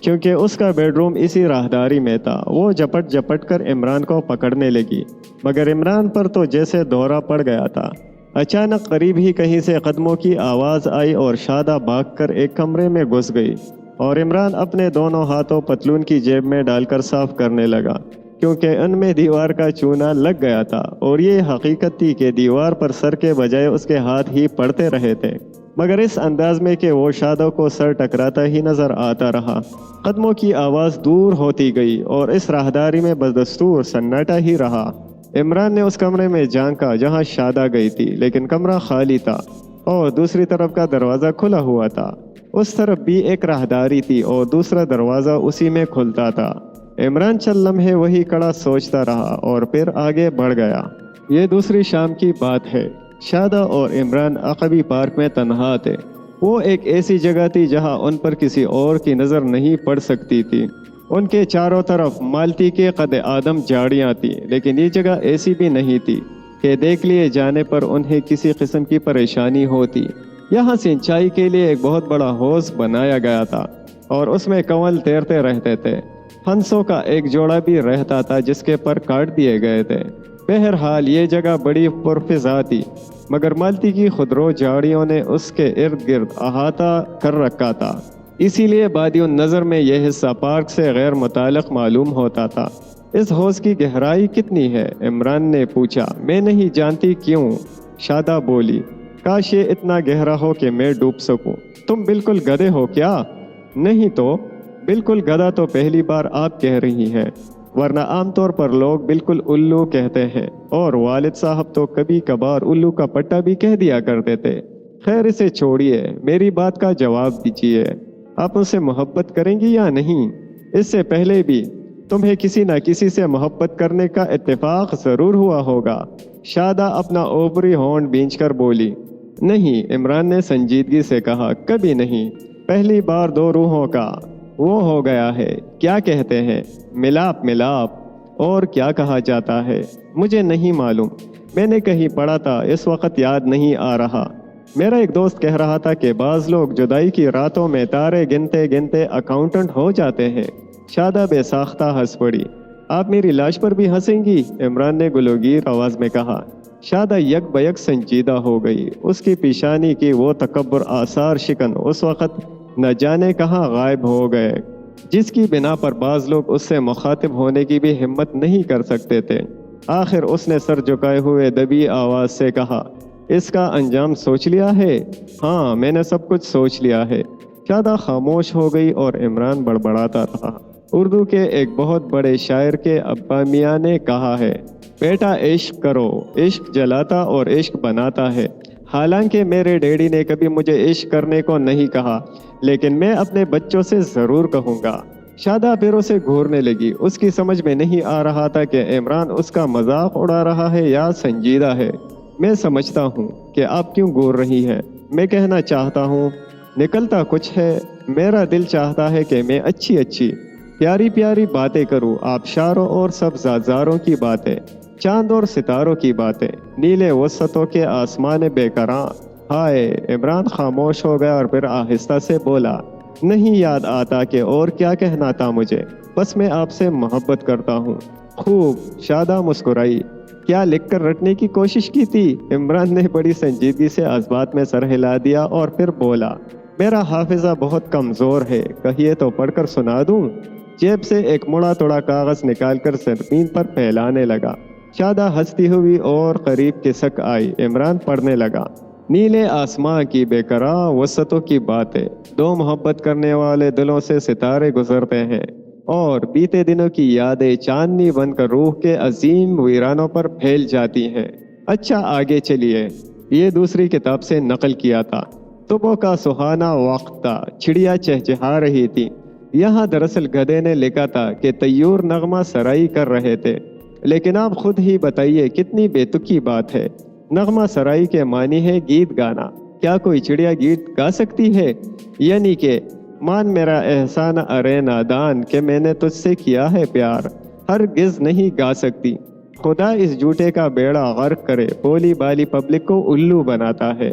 کیونکہ اس کا بیڈ روم اسی راہداری میں تھا۔ وہ جپٹ جپٹ کر عمران کو پکڑنے لگی، مگر عمران پر تو جیسے دورہ پڑ گیا تھا۔ اچانک قریب ہی کہیں سے قدموں کی آواز آئی اور شادہ بھاگ کر ایک کمرے میں گھس گئی، اور عمران اپنے دونوں ہاتھوں پتلون کی جیب میں ڈال کر صاف کرنے لگا، کیونکہ ان میں دیوار کا چونا لگ گیا تھا، اور یہ حقیقت تھی کہ دیوار پر سر کے بجائے اس کے ہاتھ ہی پڑتے رہے تھے، مگر اس انداز میں کہ وہ شادہ کو سر ٹکراتا ہی نظر آتا رہا۔ قدموں کی آواز دور ہوتی گئی اور اس راہداری میں بدستور سناٹا ہی رہا۔ عمران نے اس کمرے میں جھانکا جہاں شادہ گئی تھی، لیکن کمرہ خالی تھا اور دوسری طرف کا دروازہ کھلا ہوا تھا۔ اس طرف بھی ایک راہداری تھی اور دوسرا دروازہ اسی میں کھلتا تھا۔ عمران چند لمحے وہی کڑا سوچتا رہا اور پھر آگے بڑھ گیا۔ یہ دوسری شام کی بات ہے۔ شادہ اور عمران عقبی پارک میں تنہا تھے۔ وہ ایک ایسی جگہ تھی جہاں ان پر کسی اور کی نظر نہیں پڑ سکتی تھی۔ ان کے چاروں طرف مالتی کے قد آدم جھاڑیاں تھیں، لیکن یہ جگہ ایسی بھی نہیں تھی کہ دیکھ لیے جانے پر انہیں کسی قسم کی پریشانی ہوتی۔ یہاں سینچائی کے لیے ایک بہت بڑا حوض بنایا گیا تھا اور اس میں کنول تیرتے رہتے تھے۔ ہنسوں کا ایک جوڑا بھی رہتا تھا جس کے پر کاٹ دیے گئے تھے۔ بہرحال یہ جگہ بڑی پرفضا تھی، مگر مالتی کی خودرو جھاڑیوں نے اس کے ارد گرد احاطہ کر رکھا تھا، اسی لیے بادی النظر میں یہ حصہ پارک سے غیر متعلق معلوم ہوتا تھا۔ اس حوض کی گہرائی کتنی ہے؟ عمران نے پوچھا۔ میں نہیں جانتی۔ کیوں؟ شادہ بولی۔ کاش یہ اتنا گہرا ہو کہ میں ڈوب سکوں۔ تم بالکل گدھے ہو کیا؟ نہیں تو بالکل گدھا تو پہلی بار آپ کہہ رہی ہیں، ورنہ عام طور پر لوگ بالکل الو کہتے ہیں، اور والد صاحب تو کبھی کبھار الو کا پٹا بھی کہہ دیا کرتے تھے۔ خیر اسے چھوڑیے، میری بات کا جواب دیجیے۔ آپ ان سے محبت کریں گی یا نہیں؟ اس سے پہلے بھی تمہیں کسی نہ کسی سے محبت کرنے کا اتفاق ضرور ہوا ہوگا۔ شادہ اپنا اوپری ہونٹ بھینچ کر بولی۔ نہیں، عمران نے سنجیدگی سے کہا، کبھی نہیں۔ پہلی بار دو روحوں کا وہ ہو گیا ہے۔ کیا کہتے ہیں؟ ملاپ۔ ملاپ؟ اور کیا کہا جاتا ہے؟ مجھے نہیں معلوم، میں نے کہیں پڑھا تھا، اس وقت یاد نہیں آ رہا۔ میرا ایک دوست کہہ رہا تھا کہ بعض لوگ جدائی کی راتوں میں تارے گنتے گنتے اکاؤنٹنٹ ہو جاتے ہیں۔ شادہ بے ساختہ ہنس پڑی۔ آپ میری لاش پر بھی ہنسیں گی؟ عمران نے گلوگیر آواز میں کہا۔ شادہ یک بیک سنجیدہ ہو گئی۔ اس کی پیشانی کی وہ تکبر آثار شکن اس وقت نہ جانے کہاں غائب ہو گئے، جس کی بنا پر بعض لوگ اس سے مخاطب ہونے کی بھی ہمت نہیں کر سکتے تھے۔ آخر اس نے سر جھکائے ہوئے دبی آواز سے کہا، اس کا انجام سوچ لیا ہے؟ ہاں، میں نے سب کچھ سوچ لیا ہے۔ شادہ خاموش ہو گئی اور عمران بڑبڑاتا رہا۔ اردو کے ایک بہت بڑے شاعر کے ابا میاں نے کہا ہے، بیٹا عشق کرو، عشق جلاتا اور عشق بناتا ہے۔ حالانکہ میرے ڈیڈی نے کبھی مجھے عشق کرنے کو نہیں کہا، لیکن میں اپنے بچوں سے ضرور کہوں گا۔ شادہ پھر اسے گھورنے لگی۔ اس کی سمجھ میں نہیں آ رہا تھا کہ عمران اس کا مذاق اڑا رہا ہے یا سنجیدہ ہے۔ میں سمجھتا ہوں کہ آپ کیوں گھور رہی ہیں۔ میں کہنا چاہتا ہوں، نکلتا کچھ ہے۔ میرا دل چاہتا ہے کہ میں اچھی اچھی پیاری پیاری باتیں کروں، آبشاروں اور سبززاروں کی باتیں، چاند اور ستاروں کی باتیں، نیلے وسطوں کے آسمان بے کراں۔ ہائے! عمران خاموش ہو گیا اور پھر آہستہ سے بولا، نہیں یاد آتا کہ اور کیا کہنا تھا مجھے، بس میں آپ سے محبت کرتا ہوں۔ خوب، شادہ مسکرائی۔ کیا لکھ کر رٹنے کی کوشش کی تھی؟ عمران نے بڑی سنجیدگی سے اسبات میں سر ہلا دیا اور پھر بولا، میرا حافظہ بہت کمزور ہے، کہیے تو پڑھ کر سنا دوں؟ جیب سے ایک مڑا توڑا کاغذ نکال کر زمین پر پھیلانے لگا۔ شادہ ہنستی ہوئی اور قریب کھسک آئی۔ عمران پڑھنے لگا، نیلے آسماں کی بے قرار وسطوں کی باتیں، دو محبت کرنے والے دلوں سے ستارے گزرتے ہیں اور بیتے دنوں کی یادیں چاندنی بن کر روح کے عظیم ویرانوں پر پھیل جاتی ہیں۔ اچھا آگے چلیے۔ یہ دوسری کتاب سے نقل کیا تھا۔ صبح کا سہانا وقت تھا، چڑیا چہچہا رہی تھی۔ یہاں دراصل گدھے نے لکھا تھا کہ طیور نغمہ سرائی کر رہے تھے، لیکن آپ خود ہی بتائیے کتنی بے تکی بات ہے۔ نغمہ سرائی کے معنی ہے گیت گانا۔ کیا کوئی چڑیا گیت گا سکتی ہے؟ یعنی کہ مان میرا احسان ارے نادان کہ میں نے تجھ سے کیا ہے پیار، ہرگز نہیں گا سکتی۔ خدا اس جھوٹے کا بیڑا غرق کرے، بولی بالی پبلک کو الو بناتا ہے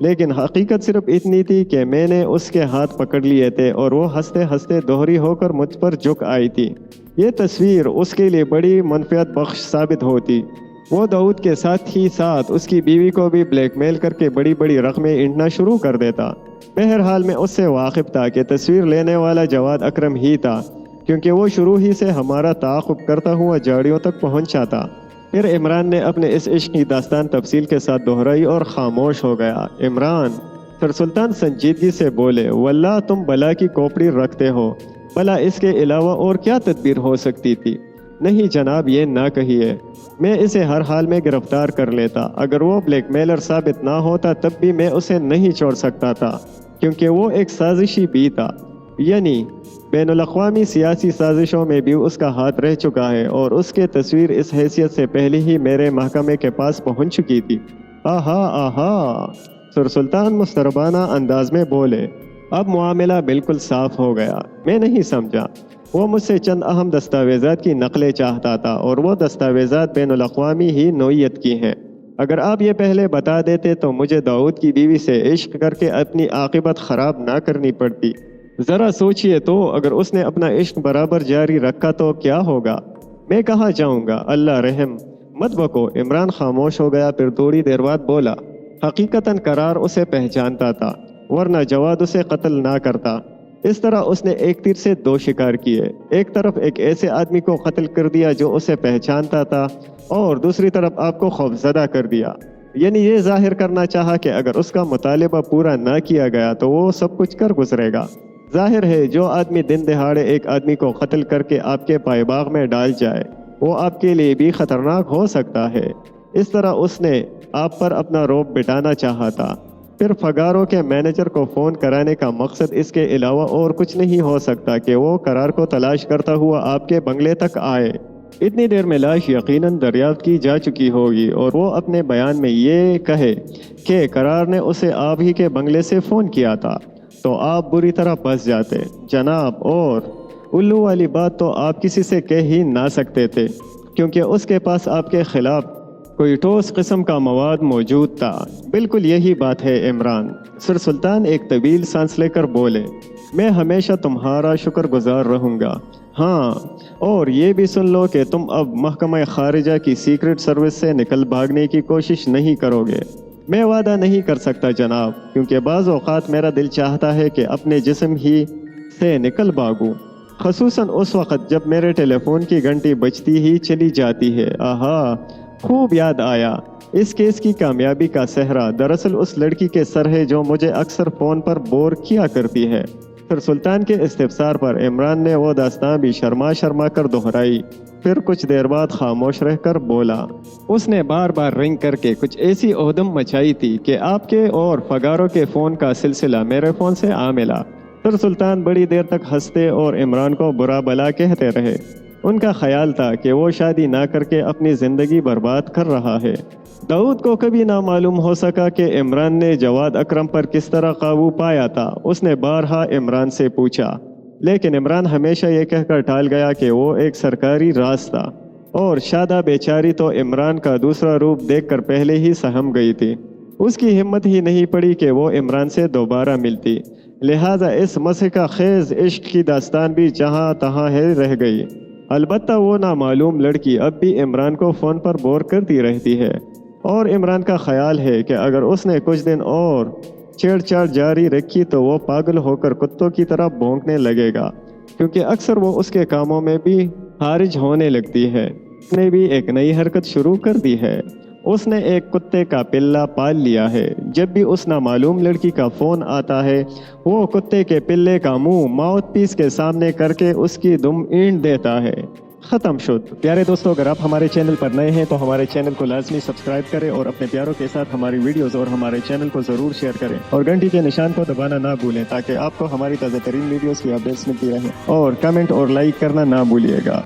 لیکن حقیقت صرف اتنی تھی کہ میں نے اس کے ہاتھ پکڑ لیے تھے اور وہ ہنستے ہنستے دوہری ہو کر مجھ پر جھک آئی تھی۔ یہ تصویر اس کے لیے بڑی منفعت بخش ثابت ہوتی۔ وہ داؤد کے ساتھ ہی ساتھ اس کی بیوی کو بھی بلیک میل کر کے بڑی بڑی رقمیں اینٹنا شروع کر دیتا۔ بہرحال میں اس سے واقف تھا کہ تصویر لینے والا جواد اکرم ہی تھا، کیونکہ وہ شروع ہی سے ہمارا تعاقب کرتا ہوا جاڑیوں تک پہنچا تھا۔ پھر عمران نے اپنے اس عشق کی داستان تفصیل کے ساتھ دہرائی اور خاموش ہو گیا۔ عمران، سر سلطان سنجیدگی سے بولے، واللہ تم بلا کی کوپڑی رکھتے ہو، بلا اس کے علاوہ اور کیا تدبیر ہو سکتی تھی؟ نہیں جناب، یہ نہ کہیے، میں اسے ہر حال میں گرفتار کر لیتا۔ اگر وہ بلیک میلر ثابت نہ ہوتا تب بھی میں اسے نہیں چھوڑ سکتا تھا، کیونکہ وہ ایک سازشی بھی تھا، یعنی بین الاقوامی سیاسی سازشوں میں بھی اس کا ہاتھ رہ چکا ہے، اور اس کی تصویر اس حیثیت سے پہلے ہی میرے محکمے کے پاس پہنچ چکی تھی۔ آہا آہا، سر سلطان مستربانہ انداز میں بولے، اب معاملہ بالکل صاف ہو گیا۔ میں نہیں سمجھا، وہ مجھ سے چند اہم دستاویزات کی نقلیں چاہتا تھا، اور وہ دستاویزات بین الاقوامی ہی نوعیت کی ہیں۔ اگر آپ یہ پہلے بتا دیتے تو مجھے داؤد کی بیوی سے عشق کر کے اپنی عاقبت خراب نہ کرنی پڑتی۔ ذرا سوچئے تو، اگر اس نے اپنا عشق برابر جاری رکھا تو کیا ہوگا؟ میں کہاں جاؤں گا؟ اللہ رحم، مت بکو۔ عمران خاموش ہو گیا، پھر تھوڑی دیر بعد بولا، حقیقتاً قرار اسے پہچانتا تھا، ورنہ جواد اسے قتل نہ کرتا۔ اس طرح اس نے ایک تیر سے دو شکار کیے، ایک طرف ایک ایسے آدمی کو قتل کر دیا جو اسے پہچانتا تھا، اور دوسری طرف آپ کو خوفزدہ کر دیا۔ یعنی یہ ظاہر کرنا چاہا کہ اگر اس کا مطالبہ پورا نہ کیا گیا تو وہ سب کچھ کر گزرے گا۔ ظاہر ہے جو آدمی دن دہاڑے ایک آدمی کو قتل کر کے آپ کے پائے باغ میں ڈال جائے، وہ آپ کے لیے بھی خطرناک ہو سکتا ہے۔ اس طرح اس نے آپ پر اپنا رعب بٹانا چاہا تھا۔ پھر فگارو کے مینیجر کو فون کرانے کا مقصد اس کے علاوہ اور کچھ نہیں ہو سکتا کہ وہ قرار کو تلاش کرتا ہوا آپ کے بنگلے تک آئے۔ اتنی دیر میں لاش یقیناً دریافت کی جا چکی ہوگی، اور وہ اپنے بیان میں یہ کہے کہ قرار نے اسے آپ ہی کے بنگلے سے فون کیا تھا تو آپ بری طرح پھنس جاتے جناب، اور الو والی بات تو آپ کسی سے کہہ ہی نہ سکتے تھے، کیونکہ اس کے پاس آپ کے خلاف کوئی ٹھوس قسم کا مواد موجود تھا۔ بالکل یہی بات ہے عمران۔ سر سلطان ایک طویل سانس لے کر بولے، میں ہمیشہ تمہارا شکر گزار رہوں گا۔ ہاں، اور یہ بھی سن لو کہ تم اب محکمہ خارجہ کی سیکرٹ سروس سے نکل بھاگنے کی کوشش نہیں کرو گے۔ میں وعدہ نہیں کر سکتا جناب، کیونکہ بعض اوقات میرا دل چاہتا ہے کہ اپنے جسم ہی سے نکل بھاگوں، خصوصاً اس وقت جب میرے ٹیلی فون کی گھنٹی بجتی ہی چلی جاتی ہے۔ آہا، خوب یاد آیا، اس کیس کی کامیابی کا صحرا دراصل اس لڑکی کے سر ہے جو مجھے اکثر فون پر بور کیا کرتی ہے۔ پھر سلطان کے استفسار پر عمران نے وہ داستان بھی شرما شرما کر دہرائی، پھر کچھ دیر بعد خاموش رہ کر بولا، اس نے بار بار رنگ کر کے کچھ ایسی اودم مچائی تھی کہ آپ کے اور فگارو کے فون کا سلسلہ میرے فون سے آ ملا۔ پھر سلطان بڑی دیر تک ہنستے اور عمران کو برا بلا کہتے رہے۔ ان کا خیال تھا کہ وہ شادی نہ کر کے اپنی زندگی برباد کر رہا ہے۔ داؤد کو کبھی نہ معلوم ہو سکا کہ عمران نے جواد اکرم پر کس طرح قابو پایا تھا۔ اس نے بارہا عمران سے پوچھا، لیکن عمران ہمیشہ یہ کہہ کر ٹال گیا کہ وہ ایک سرکاری راز تھا، اور شادہ بیچاری تو عمران کا دوسرا روپ دیکھ کر پہلے ہی سہم گئی تھی۔ اس کی ہمت ہی نہیں پڑی کہ وہ عمران سے دوبارہ ملتی، لہٰذا اس مسحکہ خیز عشق کی داستان بھی جہاں تہاں ہے رہ گئی۔ البتہ وہ نامعلوم لڑکی اب بھی عمران کو فون پر بور کرتی رہتی ہے، اور عمران کا خیال ہے کہ اگر اس نے کچھ دن اور چھیڑ چھاڑ جاری رکھی تو وہ پاگل ہو کر کتوں کی طرح بھونکنے لگے گا، کیونکہ اکثر وہ اس کے کاموں میں بھی خارج ہونے لگتی ہے۔ اس نے بھی ایک نئی حرکت شروع کر دی ہے، اس نے ایک کتے کا پلہ پال لیا ہے۔ جب بھی اس نامعلوم لڑکی کا فون آتا ہے، وہ کتے کے پلے کا منہ ماؤتھ پیس کے سامنے کر کے اس کی دم اینٹ دیتا ہے۔ ختم شد۔ پیارے دوستو، اگر آپ ہمارے چینل پر نئے ہیں تو ہمارے چینل کو لازمی سبسکرائب کریں اور اپنے پیاروں کے ساتھ ہماری ویڈیوز اور ہمارے چینل کو ضرور شیئر کریں، اور گھنٹی کے نشان کو دبانا نہ بھولیں تاکہ آپ کو ہماری تازہ ترین ویڈیوز کی اپڈیٹس ملتی رہیں، اور کمنٹ اور لائک کرنا نہ بھولیے گا۔